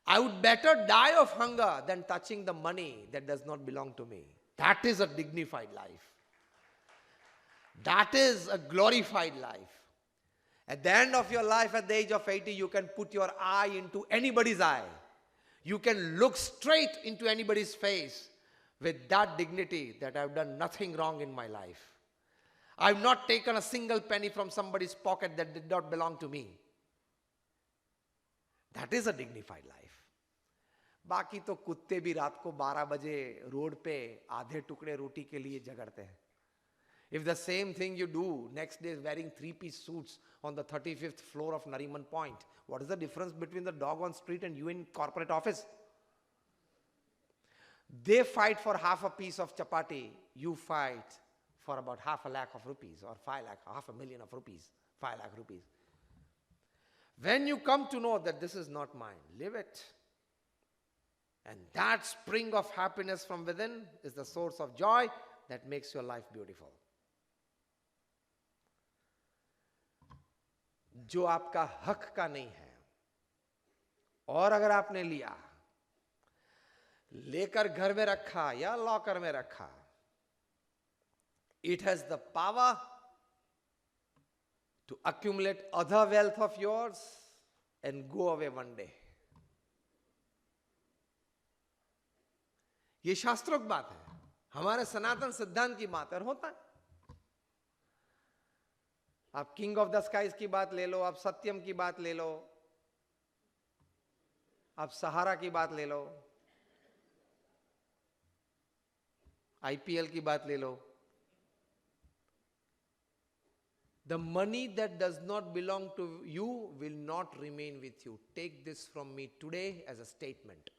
I would better die of hunger than touching the money that does not belong to me. That is a dignified life. That is a glorified life. At the end of your life, at the age of 80, you can put your eye into anybody's eye. You can look straight into anybody's face with that dignity that I've done nothing wrong in my life. I've not taken a single penny from somebody's pocket that did not belong to me. That is a dignified life. बाकी तो कुत्ते भी रात को 12 बजे road पे आधे टुकड़े रोटी के लिए झगड़ते हैं. If the same thing you do next day is wearing 3-piece suits on the 35th floor of Nariman Point, what is the difference between the dog on street and you in corporate office? They fight for half a piece of chapati, you fight for about half a lakh of rupees or 5 lakh, half a million of rupees, 5 lakh rupees. When you come to know that this is not mine, live it. And that spring of happiness from within is the source of joy that makes your life beautiful. जो आपका हक का नहीं है और अगर आपने लिया, लेकर घर में रखा या लॉकर में रखा, it has the power to accumulate other wealth of yours and go away one day. ये शास्त्रोक्त बात है, हमारे सनातन सिद्धांत की बात है, और होता है. आप किंग ऑफ द स्काइज की बात ले लो, आप सत्यम की बात ले लो, आप सहारा की बात ले लो, आईपीएल की बात ले लो. The money that does not belong to you will not remain with you. Take this from me today as a statement.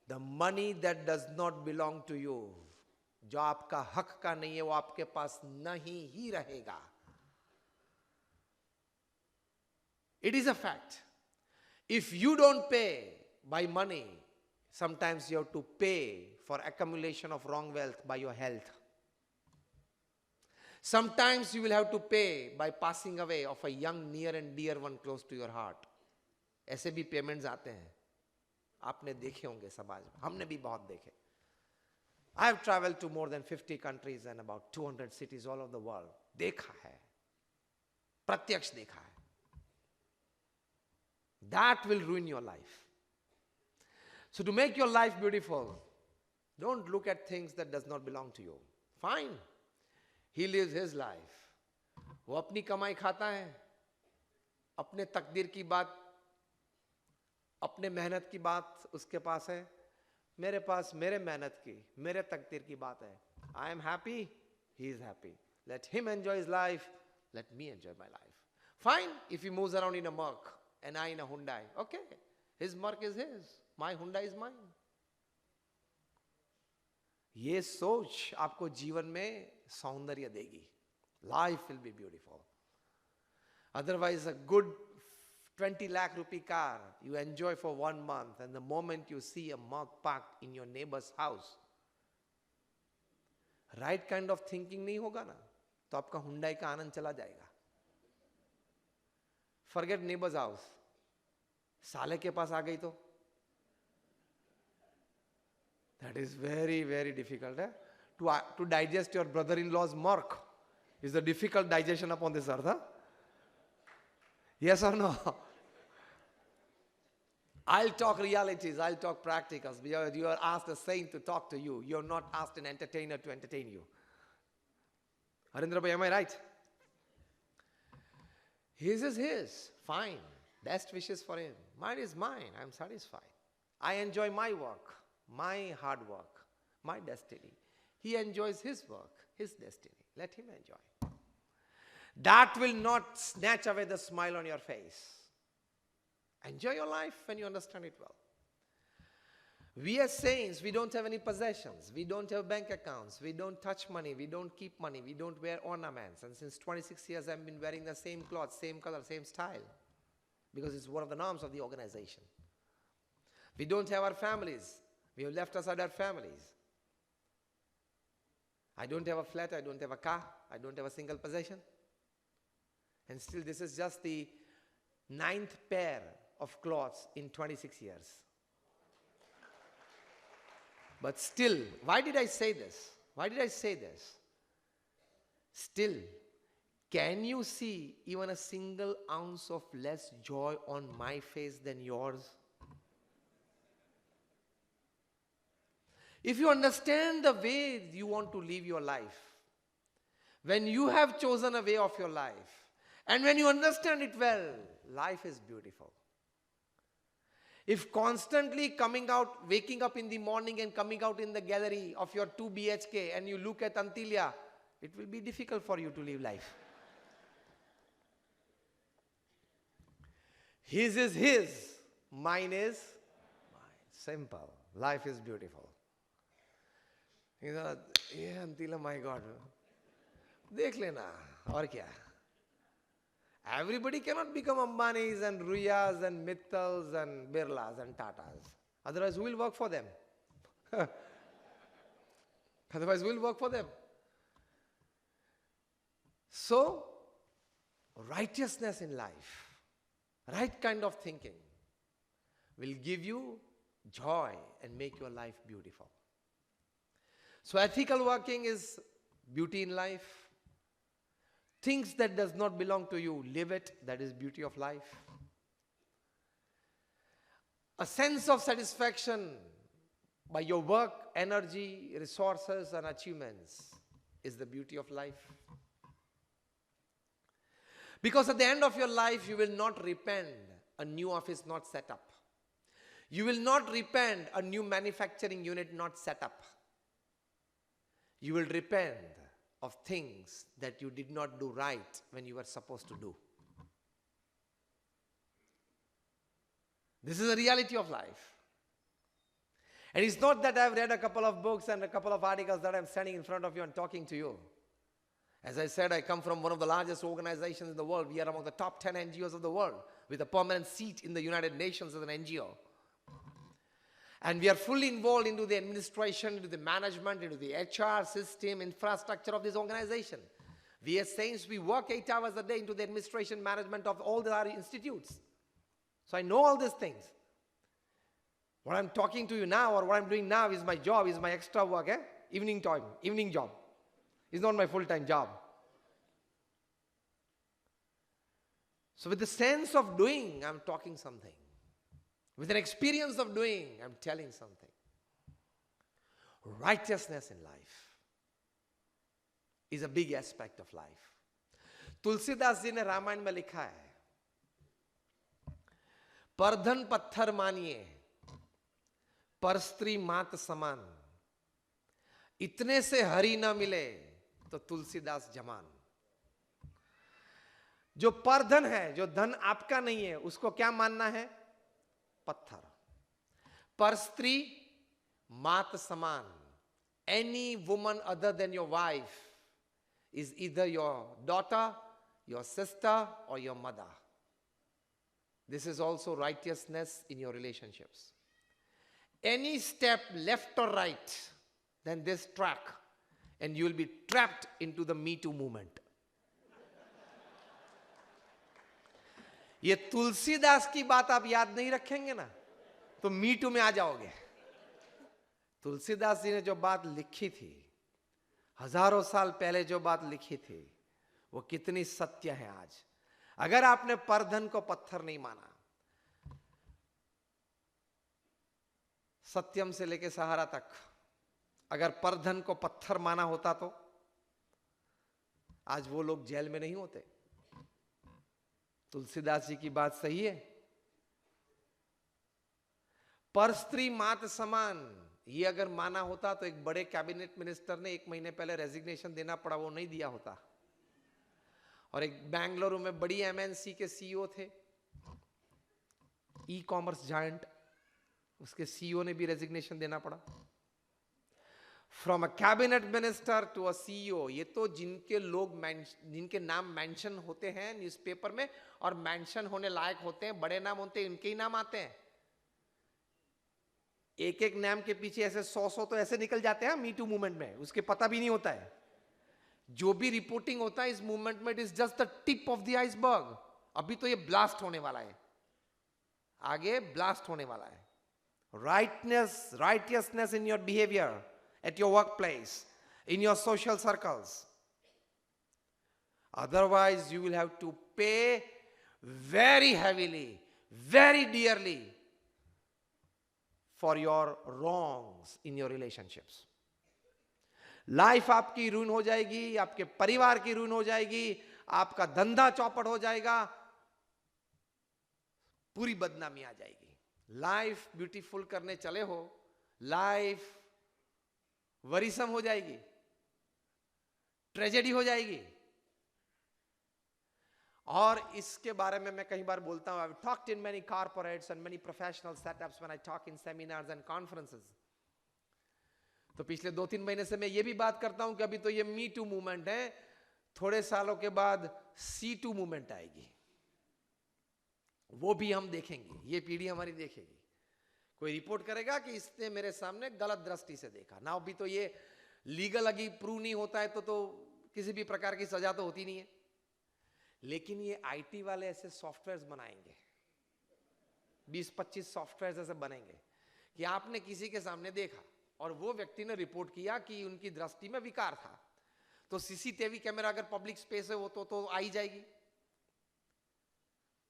The money that does not belong to you, जो आपका हक का नहीं है, वो आपके पास नहीं ही रहेगा. It is a fact. If you don't pay by money, sometimes you have to pay for accumulation of wrong wealth by your health. Sometimes you will have to pay by passing away of a young, near and dear one close to your heart. ऐसे भी payments आते हैं, आपने देखे होंगे समाज में, हमने भी बहुत देखे. I have traveled to more than 50 countries and about 200 cities all over the world. देखा है, प्रत्यक्ष देखा है. That will ruin your life. So to make your life beautiful, don't look at things that does not belong to you. Fine. He lives his life. वो अपनी कमाई खाता है, अपने तकदीर की बात, अपने मेहनत की बात उसके पास है. मेरे पास मेरे मेहनत की, मेरे तकदीर की बात है. I am happy, he is happy. Let him enjoy his life, let me enjoy my life. Fine, if he moves around in a Merc, and I in a Hyundai. Okay, his Merc is his, my Hyundai is mine. ये सोच आपको जीवन में सौंदर्य देगी. Life will be beautiful. Otherwise, a good 20 lakh rupee car you enjoy for 1 month, and the moment you see a Merc parked in your neighbor's house, right kind of thinking नहीं होगा ना, तो आपका Hyundai का आनंद चला जाएगा. Forget neighbor's house. साले के पास आ गई तो that is very, very difficult. To digest your brother-in-law's Merc is a difficult digestion upon this earth. Yes or no? I'll talk realities, I'll talk practicals. You are asked a saint to talk to you. You're not asked an entertainer to entertain you. Harindra bhai, am I right? His is his. Fine. Best wishes for him. Mine is mine. I'm satisfied. I enjoy my work, my hard work, my destiny. He enjoys his work, his destiny. Let him enjoy. That will not snatch away the smile on your face. Enjoy your life when you understand it well. We as saints, we don't have any possessions. We don't have bank accounts. We don't touch money. We don't keep money. We don't wear ornaments. And since 26 years, I've been wearing the same clothes, same color, same style. Because it's one of the norms of the organization. We don't have our families. We have left aside our families. I don't have a flat. I don't have a car. I don't have a single possession. And still, this is just the 9th pair of clothes in 26 years. But still, why did I say this? Why did I say this? Still, can you see even a single ounce of less joy on my face than yours? If you understand the way you want to live your life, when you have chosen a way of your life, and when you understand it well, life is beautiful. If constantly coming out, waking up in the morning and coming out in the gallery of your 2 BHK and you look at Antilia, it will be difficult for you to live life. His is his, mine is mine. Simple. Life is beautiful. You know, yeah, Antila, my God. Dekh lena, aur kya? Everybody cannot become Ambanis and Ruyas and Mittals and Birlas and Tatas. Otherwise, who will work for them? Otherwise, who will work for them? So, righteousness in life, right kind of thinking, will give you joy and make your life beautiful. So, ethical working is beauty in life. Things that does not belong to you, live it. That is beauty of life. A sense of satisfaction by your work, energy, resources, and achievements is the beauty of life. Because at the end of your life, you will not repent a new office not set up. You will not repent a new manufacturing unit not set up. You will repent of things that you did not do right when you were supposed to do. This is the reality of life. And it's not that I've read a couple of books and a couple of articles that I'm standing in front of you and talking to you. As I said, I come from one of the largest organizations in the world. We are among the top 10 NGOs of the world with a permanent seat in the United Nations as an NGO. And we are fully involved into the administration, into the management, into the HR system, infrastructure of this organization. We as saints, we work 8 hours a day into the administration management of all our institutes. So I know all these things. What I'm talking to you now or what I'm doing now is my job, is my extra work, evening time, evening job. It's not my full-time job. So with the sense of doing, I'm talking something. With an experience of doing, I'm telling something. Righteousness in life is a big aspect of life. Tulsidas ji ने रामायण में लिखा है, परधन पत्थर मानिए, पर स्त्री मात समान, इतने से हरि न मिले तो तुलसीदास जमान. जो परधन है, जो धन आपका नहीं है, उसको क्या मानना है? पत्थर। पर स्त्री मात समान। Any woman other than your wife is either your daughter, your sister, or your mother. This is also righteousness in your relationships. Any step left or right than this track, and you will be trapped into the Me Too movement. ये तुलसीदास की बात आप याद नहीं रखेंगे ना, तो मी to में आ जाओगे। तुलसीदास जी ने जो बात लिखी थी, हजारों साल पहले जो बात लिखी थी, वो कितनी सत्य है आज। अगर आपने परधन को पत्थर नहीं माना, सत्यम से लेके सहारा तक अगर परधन को पत्थर माना होता, तो आज वो लोग जेल में नहीं होते। तुलसीदास जी की बात सही है। पर स्त्री मात समान, ये अगर माना होता तो एक बड़े कैबिनेट मिनिस्टर ने 1 महीने पहले रेजिग्नेशन देना पड़ा, वो नहीं दिया होता। और एक बेंगलुरु में बड़ी एमएनसी के सीईओ थे, ई कॉमर्स जायंट, उसके सीईओ ने भी रेजिग्नेशन देना पड़ा। From a cabinet minister to a CEO, ये तो जिनके नाम मेंशन होते हैं न्यूज़पेपर में और मेंशन होने लायक होते हैं, बड़े नाम होते हैं, इनके ही नाम आते हैं। एक एक नाम के पीछे ऐसे 100 तो ऐसे निकल जाते हैं मी टू मूवमेंट में, उसके पता भी नहीं होता है। जो भी रिपोर्टिंग होता है इस मूवमेंट में, it is just the tip of the iceberg. अभी तो ये ब्लास्ट होने वाला है, आगे ब्लास्ट होने वाला है। righteousness in your behavior at your workplace, in your social circles. Otherwise you will have to pay very heavily, very dearly for your wrongs in your relationships. Life आपकी रूइन हो जाएगी, आपके परिवार की रूइन हो जाएगी, आपका धंधा चौपट हो जाएगा, पूरी बदनामी आ जाएगी। लाइफ ब्यूटीफुल करने चले हो, लाइफ वरीसम हो जाएगी, ट्रेजेडी हो जाएगी। और इसके बारे में मैं कई बार बोलता हूं, I've talked in many corporates and many professional setups when I talk in seminars and conferences. तो पिछले 2-3 महीने से मैं ये भी बात करता हूं कि अभी तो ये मी टू मूवमेंट है, थोड़े सालों के बाद सी टू मूवमेंट आएगी, वो भी हम देखेंगे, ये पीढ़ी हमारी देखेगी। कोई रिपोर्ट करेगा कि इसने मेरे सामने गलत दृष्टि से देखा ना, अभी तो ये लीगल अगी प्रूव नहीं होता है तो किसी भी प्रकार की सजा तो होती नहीं है। लेकिन ये आईटी वाले ऐसे सॉफ्टवेयर्स बनाएंगे, 20-25 सॉफ्टवेयर्स ऐसे बनेंगे कि आपने किसी के सामने देखा और वो व्यक्ति ने रिपोर्ट किया कि उनकी दृष्टि में विकार था, तो सीसीटीवी कैमरा अगर पब्लिक स्पेस है वो तो आई जाएगी।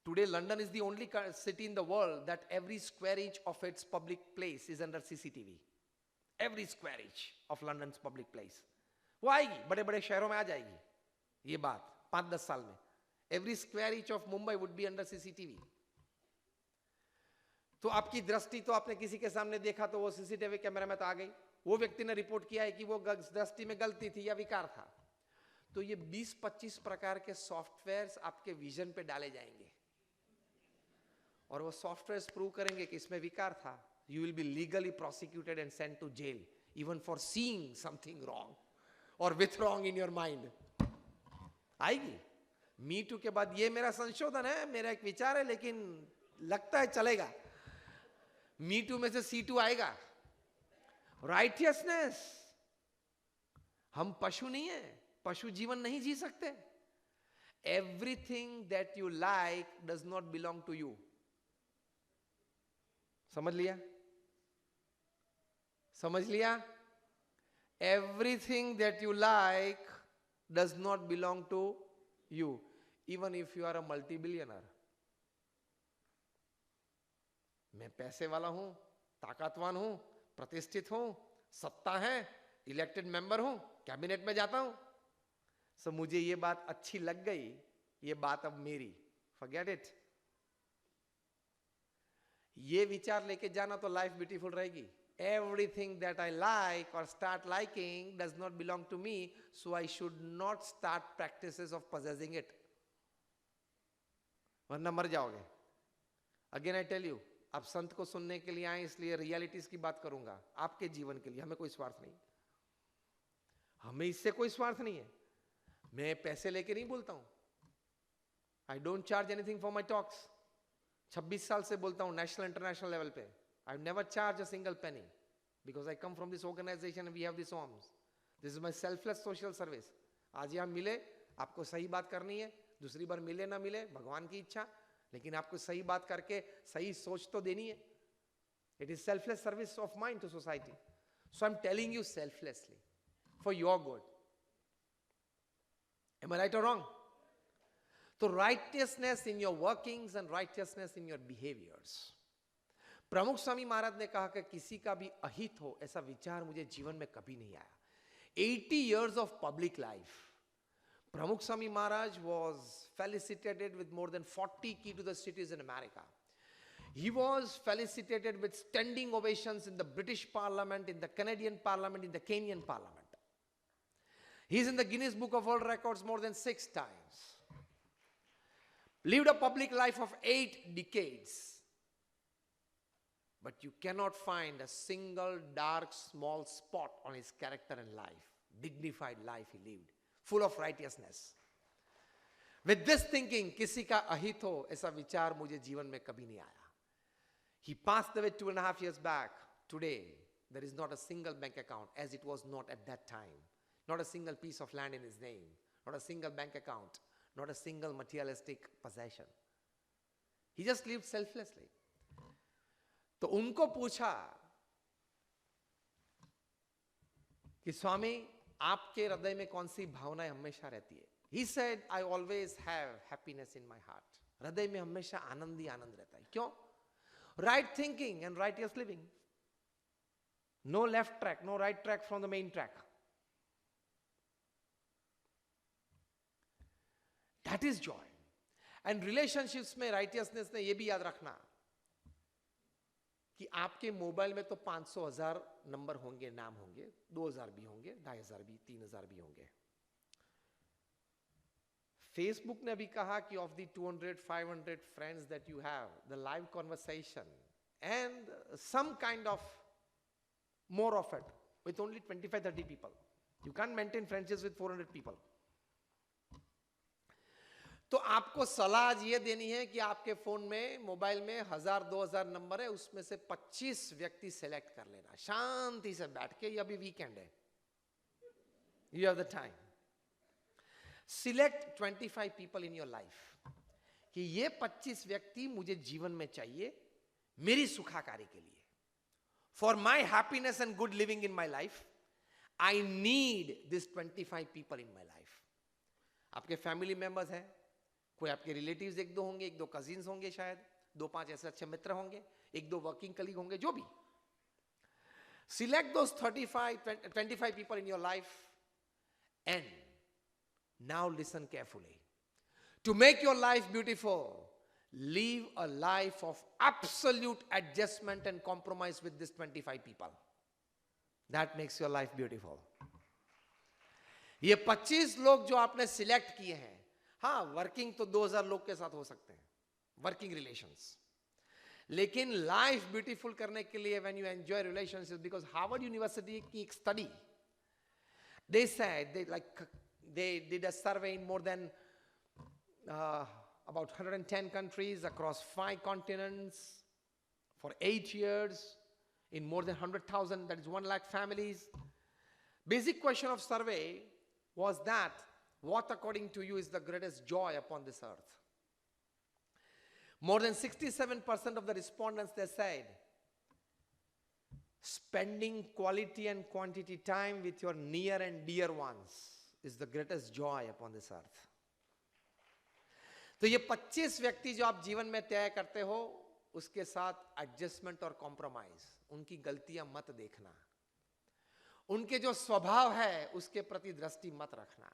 Today, London is the only city in the world that every square inch of its public place is under CCTV. Every square inch of London's public place. वो आएगी, बड़े बड़े शहरों में आ जाएगी ये बात 5-10 साल में। Every square inch of Mumbai would be under CCTV. तो आपकी दृष्टि तो आपने किसी के सामने देखा तो वो सीसीटीवी कैमरा में तो आ गई, वो व्यक्ति ने रिपोर्ट किया है कि वो दृष्टि में गलती थी या विकार था, तो ये 20-25 प्रकार के सॉफ्टवेयर्स आपके विजन पे डाले जाएंगे और वो सॉफ्टवेयर्स प्रूव करेंगे कि इसमें विकार था। You will be legally prosecuted and sent to jail even for seeing something wrong और with wrong in your mind. आएगी मी टू के बाद। ये मेरा संशोधन है, मेरा एक विचार है, लेकिन लगता है चलेगा। मी टू में से C2 आएगा। राइटियसनेस, हम पशु नहीं है, पशु जीवन नहीं जी सकते। Everything that you like does not belong to you. समझ लिया? समझ लिया? Everything that you like does not belong to you, even if you are a multibillionaire. मैं पैसे वाला हूं, ताकतवान हूं, प्रतिष्ठित हूं, सत्ता है, इलेक्टेड मेंबर हूं, कैबिनेट में जाता हूं, सो मुझे ये बात अच्छी लग गई, ये बात अब मेरी, फॉरगेट इट। ये विचार लेके जाना तो लाइफ ब्यूटीफुल रहेगी। एवरीथिंग दैट आई लाइक और start liking does not belong to me, so I should not start practices of possessing it. वरना मर जाओगे। अगेन आई टेल यू, आप संत को सुनने के लिए आए, इसलिए रियलिटीज की बात करूंगा आपके जीवन के लिए। हमें कोई स्वार्थ नहीं, हमें इससे कोई स्वार्थ नहीं है। मैं पैसे लेके नहीं बोलता हूं। I don't charge anything for my talks. 26 साल से बोलता हूं नेशनल इंटरनेशनल लेवल पे। I never charge a single penny because I come from this organization, we have this homes, this is my selfless social service. आज यहां मिले, आपको सही बात करनी है, दूसरी बार मिले ना मिले भगवान की इच्छा, लेकिन आपको सही बात करके सही सोच तो देनी है। It is selfless service of mind to society. So I am telling you selflessly for your good. Am I right और रॉन्ग? तो righteousness in your workings and righteousness in your behaviours. Pramukh Swami महाराज ने कहा कि किसी का भी अहित हो ऐसा विचार मुझे जीवन में कभी नहीं आया। 80 years of public life, Pramukh Swami Maharaj was felicitated with more than 40 key to the cities in America. He was felicitated with standing ovations in the British Parliament, in the Canadian Parliament, in the Kenyan Parliament. He is in the Guinness Book of World Records more than 6 times. Lived a public life of 8 decades. But you cannot find a single dark small spot on his character and life. Dignified life he lived, full of righteousness. With this thinking, किसी का अहित हो ऐसा विचार मुझे जीवन में कभी नहीं आया. He passed away 2.5 years back. Today, there is not a single bank account as it was not at that time. Not a single piece of land in his name. Not a single bank account. Not a single materialistic possession. He just lived selflessly. तो उनको पूछा कि स्वामी आपके हृदय में कौन सी भावनाएं हमेशा रहती है? He said, I always have happiness in my heart. हृदय में हमेशा आनंद ही आनंद रहता है. क्यों? Right thinking and righteous living. No left track, no right track from the main track. That is joy. And relationships में righteousness ने ये भी याद रखना कि आपके मोबाइल में तो 500,000 नंबर होंगे, नाम होंगे, 2,000 भी होंगे, 2,500 भी, 3,000 भी होंगे. फेसबुक ने भी कहा कि of the 200-500 friends that you have, the live conversation and some kind of more of it with only 25-30 people. You can maintain friendships with 400 people. तो आपको सलाह आज ये देनी है कि आपके फोन में, मोबाइल में 1000-2000 नंबर है, उसमें से 25 व्यक्ति सेलेक्ट कर लेना शांति से बैठ के. ये अभी वीकेंड है, you have the time. Select 25 people in your life कि ये 25 व्यक्ति मुझे जीवन में चाहिए मेरी सुखाकारी के लिए. For my happiness and good living in my life I need this 25 people in my life. आपके फैमिली मेंबर्स हैं, कोई आपके रिलेटिव्स 1-2 होंगे, 1-2 कजिन्स होंगे, शायद 2-5 ऐसे अच्छे मित्र होंगे, 1-2 वर्किंग कलीग होंगे, जो भी. Select those 25 people in your life and now listen carefully. To make your life beautiful, live a life of absolute adjustment and compromise with this 25 people. That makes your life beautiful. ये 25 लोग जो आपने select किए हैं, हाँ working तो 2000 लोग के साथ हो सकते हैं, वर्किंग रिलेशंस, लेकिन लाइफ ब्यूटीफुल करने के लिए when you enjoy relationships, because Harvard University की एक study, they said they did a survey in more than about 110 countries across 5 continents for 8 years in more than 100,000, that is 1 lakh families. Basic question of survey was that, what according to you is the greatest joy upon this earth? More than 67% of the respondents, they said, spending quality and quantity time with your near and dear ones is the greatest joy upon this earth. तो ये 25 व्यक्ति जो आप जीवन में तय करते हो, उसके साथ एडजस्टमेंट और कॉम्प्रोमाइज, उनकी गलतियां मत देखना, उनके जो स्वभाव है उसके प्रति दृष्टि मत रखना.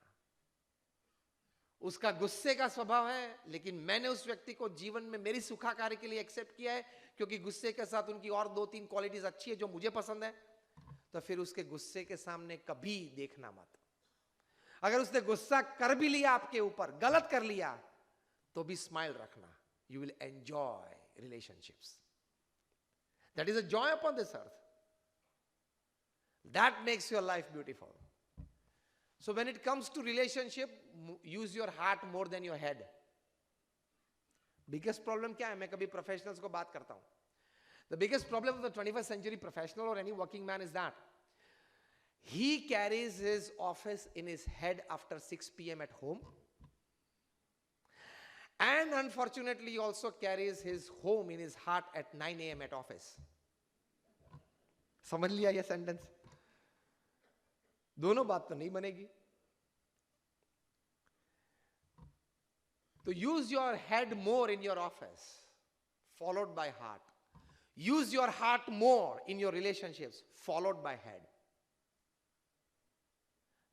उसका गुस्से का स्वभाव है, लेकिन मैंने उस व्यक्ति को जीवन में मेरी सुखाकारी के लिए एक्सेप्ट किया है क्योंकि गुस्से के साथ उनकी और 2-3 क्वालिटीज अच्छी है जो मुझे पसंद है. तो फिर उसके गुस्से के सामने कभी देखना मत. अगर उसने गुस्सा कर भी लिया आपके ऊपर, गलत कर लिया, तो भी स्माइल रखना. you will enjoy relationships. That is a joy upon this earth. That makes your life beautiful. So when it comes to relationship, use your heart more than your head. Biggest problem क्या है? मैं कभी professionals को बात करता हूँ. The biggest problem of the 21st century professional or any working man is that he carries his office in his head after 6 p.m. at home, and unfortunately he also carries his home in his heart at 9 a.m. at office. समझ लिया ये sentence? दोनों बात तो नहीं बनेगी. तो use your head more in your office, followed by heart. Use your heart more in your relationships, followed by head.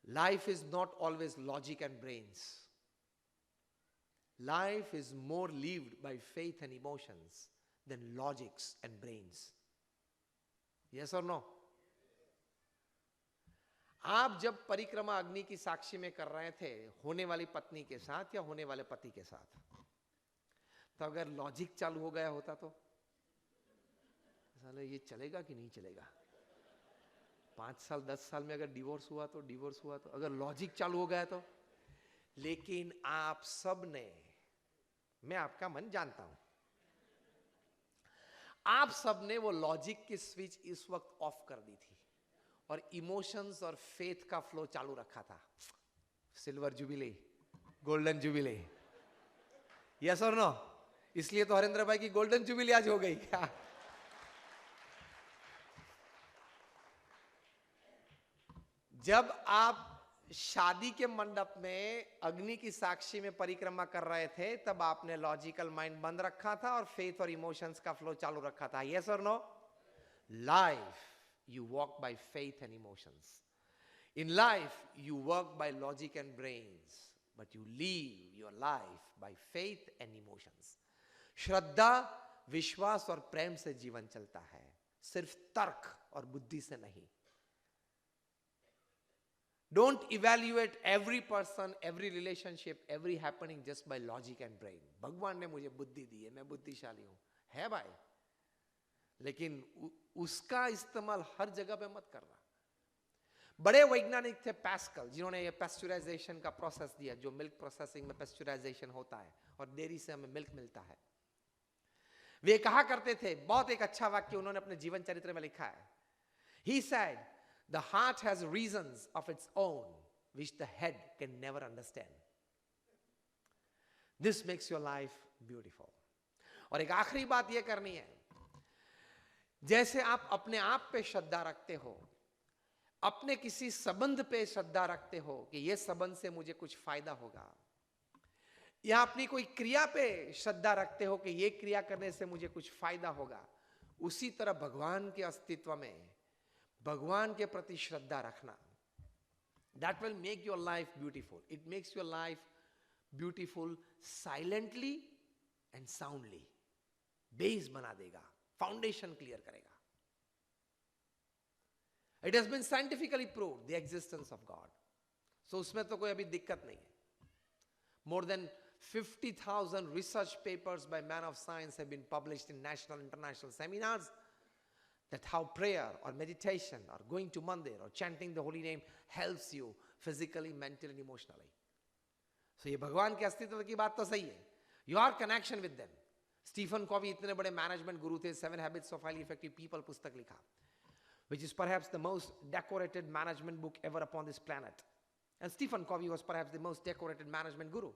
Life is not always logic and brains. Life is more lived by faith and emotions than logics and brains. Yes or no? आप जब परिक्रमा अग्नि की साक्षी में कर रहे थे होने वाली पत्नी के साथ या होने वाले पति के साथ, तो अगर लॉजिक चालू हो गया होता तो साले ये चलेगा कि नहीं चलेगा, 5 साल 10 साल में अगर डिवोर्स हुआ तो अगर लॉजिक चालू हो गया तो. लेकिन आप सब ने, मैं आपका मन जानता हूं, आप सब ने वो लॉजिक की स्विच इस वक्त ऑफ कर दी थी और इमोशंस और फेथ का फ्लो चालू रखा था. Silver jubilee, golden jubilee. Yes और नो? इसलिए तो हरेंद्र भाई की गोल्डन जुबिली आज हो गई. जब आप शादी के मंडप में अग्नि की साक्षी में परिक्रमा कर रहे थे, तब आपने लॉजिकल माइंड बंद रखा था और फेथ और इमोशंस का फ्लो चालू रखा था. यस और no? Life, you walk by faith and emotions. In life, you work by logic and brains, but you live your life by faith and emotions. श्रद्धा, विश्वास और प्रेम से जीवन चलता है, सिर्फ तर्क और बुद्धि से नहीं. Don't evaluate every person, every relationship, every happening just by logic and brain. भगवान ने मुझे बुद्धि दी है, मैं बुद्धिशाली हूं, है भाई, लेकिन उसका इस्तेमाल हर जगह पे मत करना. बड़े वैज्ञानिक थे पैस्कल, जिन्होंने ये पेस्चराइजेशन का प्रोसेस दिया, जो मिल्क प्रोसेसिंग में पेस्चराइजेशन होता है और डेयरी से हमें मिल्क मिलता है. वे कहा करते थे, बहुत एक अच्छा वाक्य उन्होंने अपने जीवन चरित्र में लिखा है. He said, the heart has reasons of its own which the head can never understand. This makes your life beautiful. और एक आखिरी बात यह करनी है, जैसे आप अपने आप पे श्रद्धा रखते हो, अपने किसी संबंध पे श्रद्धा रखते हो कि यह संबंध से मुझे कुछ फायदा होगा, या अपनी कोई क्रिया पे श्रद्धा रखते हो कि यह क्रिया करने से मुझे कुछ फायदा होगा, उसी तरह भगवान के अस्तित्व में भगवान के प्रति श्रद्धा रखना. That will make your life beautiful. It makes your life beautiful silently and soundly. Base बना देगा, फाउंडेशन क्लियर करेगा. It has been scientifically proved the existence of God. So उसमें तो कोई अभी दिक्कत नहीं है. More than 50,000 research papers by men of science have been published in national and international seminars that how prayer or meditation or going to mandir or chanting the holy name helps you physically, mentally and emotionally. So ये भगवान के अस्तित्व की बात तो सही है. Your connection with them. Stephen Covey इतने बड़े मैनेजमेंट गुरु थे, 7 Habits of Highly Effective People पुस्तक लिखा, which is perhaps the most decorated management book ever upon this planet. And Stephen Covey was perhaps the most decorated management guru.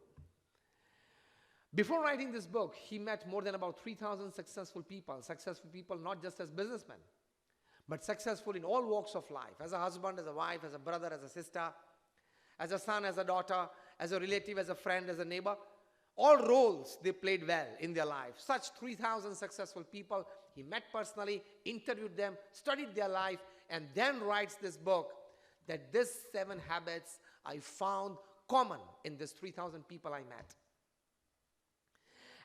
Before writing this book, he met more than about 3,000 successful people not just as businessmen, but successful in all walks of life, as a husband, as a wife, as a brother, as a sister, as a son, as a daughter, as a relative, as a friend, as a neighbor. All roles they played well in their life. Such 3,000 successful people he met personally, interviewed them, studied their life, and then writes this book that these 7 habits I found common in these 3,000 people I met.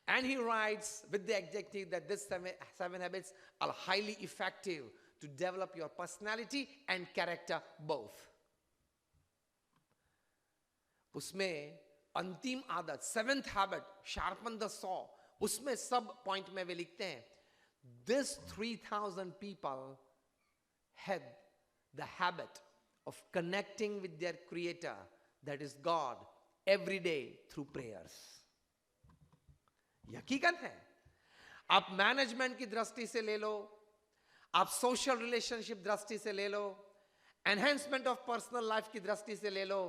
And he writes with the adjective that these 7 habits are highly effective to develop your personality and character both. उसमें अंतिम आदत, 7th habit, sharpen the saw, उसमें सब point में वे लिखते हैं, this 3000 people had the habit of connecting with their creator, that is God, every day through prayers. हकीकत है। आप मैनेजमेंट की दृष्टि से ले लो, आप सोशल रिलेशनशिप दृष्टि से ले लो, एनहेंसमेंट ऑफ पर्सनल लाइफ की दृष्टि से ले लो,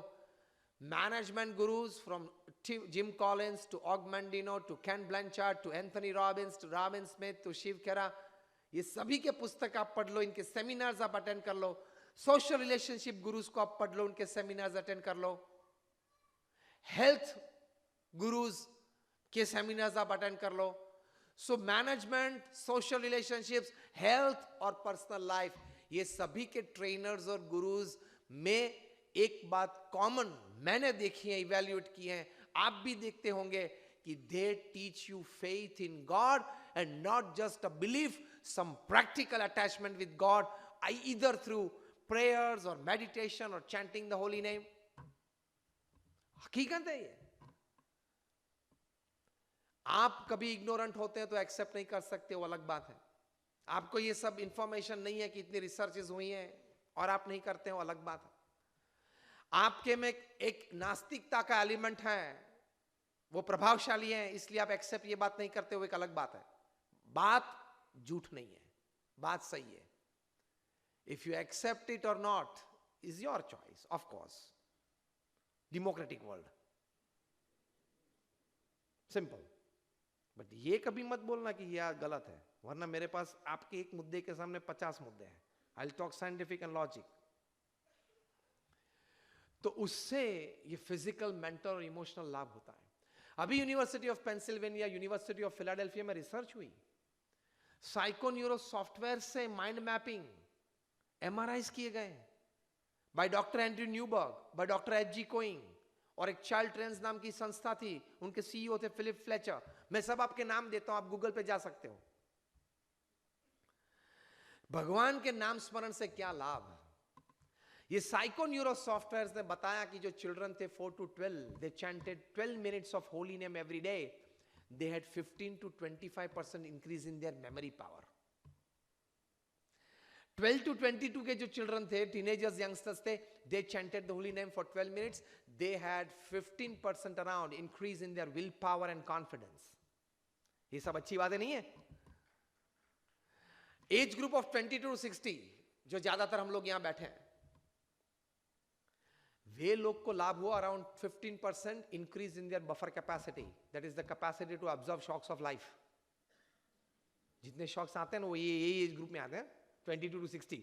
management gurus from Jim Collins to Og Mandino to Ken Blanchard to Anthony Robbins to Robin Smith to Shiv Khera, ये सभी के पुस्तक आप पढ़ लो, इनके सेमिनार्स आप अटेंड कर लो, सोशल रिलेशनशिप गुरुज को आप पढ़ लो, उनके सेमिनार्स अटेंड कर लो, हेल्थ गुरुज के सेमिनार्स आप अटेंड कर लो। So management, social relationships, health और पर्सनल लाइफ, ये सभी के ट्रेनर्स और गुरुज में एक बात कॉमन मैंने देखी है, इवैल्यूएट की है, आप भी देखते होंगे, कि they teach you faith in God and not just a belief, some practical attachment with God, either through prayers और मेडिटेशन और चैंटिंग द होली नेम। हकीकत है ये। आप कभी इग्नोरेंट होते हैं तो एक्सेप्ट नहीं कर सकते, वो अलग बात है। आपको ये सब इंफॉर्मेशन नहीं है कि इतनी रिसर्चेस हुई हैं और आप नहीं करते हो, अलग बात है। आपके में एक नास्तिकता का एलिमेंट है, वो प्रभावशाली है, इसलिए आप एक्सेप्ट ये बात नहीं करते हो, एक अलग बात है। बात झूठ नहीं है, बात सही है। इफ यू एक्सेप्ट इट और not is your choice, of course, democratic world, simple. But ये कभी मत बोलना कि यह गलत है, वरना मेरे पास आपके एक मुद्दे के सामने 50 मुद्दे हैं। I will talk scientific and logic. तो उससे ये फिजिकल, मेंटल और इमोशनल लाभ होता है। अभी University of Pennsylvania, University of Philadelphia में रिसर्च हुई, साइकोन्यूरो सॉफ्टवेयर से माइंड मैपिंग एमआरआईज किए गए by doctor Andrew Newberg, by doctor H G. Koenig, और एक चाइल्ड ट्रेंड्स नाम की संस्था थी, उनके सीईओ थे फिलिप फ्लेचर। मैं सब आपके नाम देता हूं, आप गूगल पे जा सकते हो। भगवान के नाम स्मरण से क्या लाभ? ये साइकोन्यूरो सॉफ्टवेयर ने बताया कि जो चिल्ड्रन थे 4 to 12, they chanted 12 minutes of holy name every day, they had 15 to 25% increase in there memory power. 12 to 22 के जो चिल्ड्रन थे, टीनेजर्स, यंगस्टर्स थे, they chanted the holy name for 12 minutes, they had 15% around increase in their will power and confidence. ये सब अच्छी बातें नहीं है। एज ग्रुप ऑफ 22 to 60, जो ज्यादातर हम लोग यहां बैठे हैं, वे लोग को लाभ हुआ around 15% increase in their buffer capacity, that is the capacity to observe shocks of life. जितने शॉक्स आते हैं ना, वो ये एज ग्रुप में आते हैं, 22 to 60।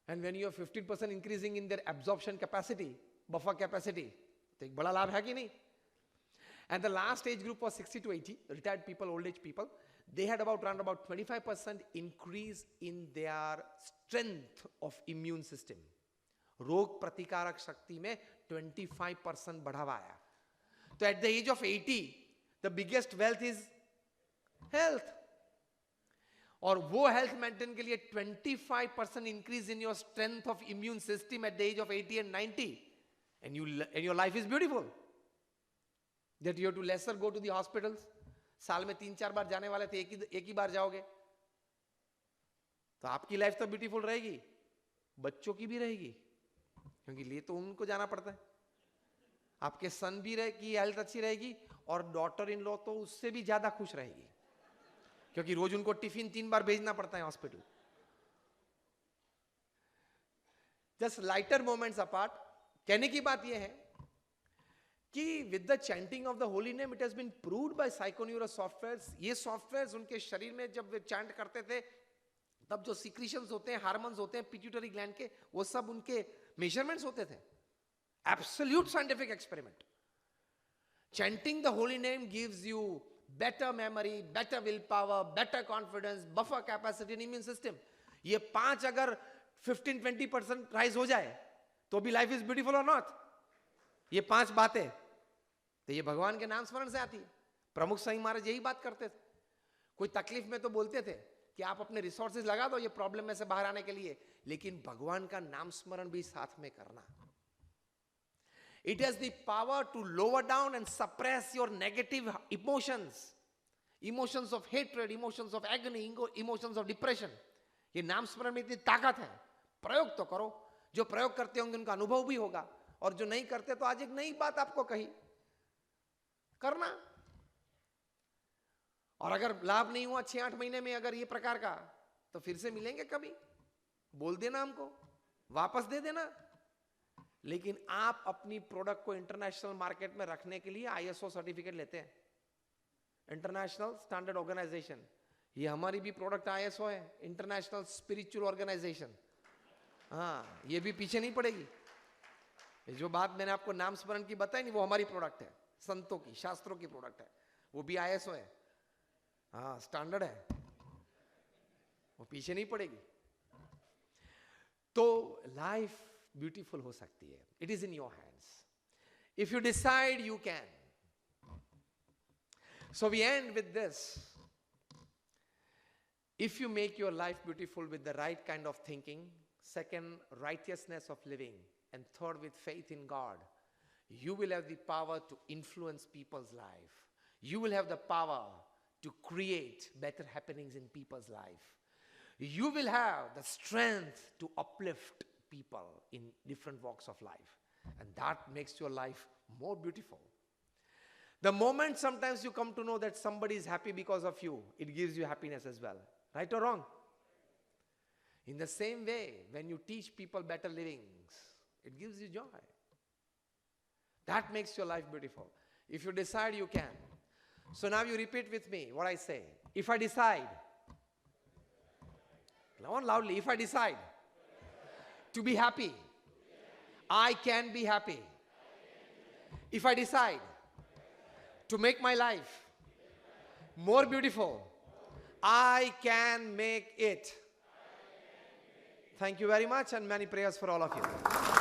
And when you are 15% increasing in their absorption capacity, buffer capacity, तो एक बड़ा लाभ है कि नहीं? And the last age group was 60 to 80, retired people, old age people. They had around about 25% increase in their strength of immune system. रोग प्रतिकारक शक्ति में 25% बढ़ावा आया। तो at the age of 80, the biggest wealth is health. और वो health maintain के लिए 25% increase in your strength of immune system at the age of 80 and 90, and your life is beautiful. That you have to lesser go to the hospitals. साल में 3-4 बार जाने वाले थे, एक ही बार जाओगे, तो आपकी लाइफ तो ब्यूटीफुल रहेगी, बच्चों की भी रहेगी, क्योंकि लिए तो उनको जाना पड़ता है। आपके सन भी की हेल्थ अच्छी रहेगी, और डॉटर इन लॉ तो उससे भी ज्यादा खुश रहेगी, क्योंकि रोज उनको टिफिन 3 बार भेजना पड़ता है hospital. Just lighter moments apart, कहने की बात यह है कि with the chanting of the holy name it has been proved by psychoneuro softwares. ये सॉफ्टवेयर्स उनके शरीर में जब वे चैंट करते थे, तब जो सीक्रेशंस होते हैं, हार्मोन्स होते हैं पिट्यूटरी ग्लैंड के, वो सब उनके मेजरमेंट्स होते थे। Absolute scientific experiment. Chanting the holy name gives you better memory, better will power, better confidence, buffer capacity, immune system. ये 5 अगर 15-20% राइज हो जाए तो भी लाइफ इज ब्यूटीफुल और नॉट? ये 5 बातें तो ये भगवान के नाम स्मरण से आती है। प्रमुख स्वामी महाराज यही बात करते थे। कोई तकलीफ में तो बोलते थे कि आप अपने रिसोर्सेज लगा दो ये प्रॉब्लम में से बाहर आने के लिए, लेकिन भगवान का नाम स्मरण भी साथ में करना। It has the power to lower down and suppress your negative emotions. Emotions of hatred, emotions of agony, emotions of depression. ये नाम स्मरण में इतनी ताकत है. प्रयोग तो करो. जो प्रयोग करते होंगे उनका अनुभव भी होगा, और जो नहीं करते तो आज एक नई बात आपको कही, करना. और अगर लाभ नहीं हुआ 6-8 महीने में अगर ये प्रकार का, तो फिर से मिलेंगे कभी. बोल देना हमको, वापस दे देना. लेकिन आप अपनी प्रोडक्ट को इंटरनेशनल मार्केट में रखने के लिए आईएसओ सर्टिफिकेट लेते हैं, इंटरनेशनल स्टैंडर्ड ऑर्गेनाइजेशन. ये हमारी भी प्रोडक्ट आईएसओ है, इंटरनेशनल स्पिरिचुअल ऑर्गेनाइजेशन. हाँ, ये भी पीछे नहीं पड़ेगी. ये जो बात मैंने आपको नाम स्मरण की बताई नहीं, वो हमारी प्रोडक्ट है, संतों की, शास्त्रों की प्रोडक्ट है. वो भी आईएसओ है. हाँ, स्टैंडर्ड है, वो पीछे नहीं पड़ेगी. तो लाइफ ब्यूटीफुल हो सकती है. It is in your hands. If you decide you can. So we end with this. If you make your life beautiful with the right kind of thinking, second, righteousness of living, and third, with faith in God, you will have the power to influence people's life. You will have the power to create better happenings in people's life. You will have the strength to uplift people in different walks of life. And that makes your life more beautiful. The moment sometimes you come to know that somebody is happy because of you, it gives you happiness as well. Right or wrong? In the same way, when you teach people better livings, it gives you joy. That makes your life beautiful. If you decide, you can. So now you repeat with me what I say. If I decide, come on loudly, if I decide to be happy, I can be happy. If I decide to make my life more beautiful, I can make it. Thank you very much, and many prayers for all of you.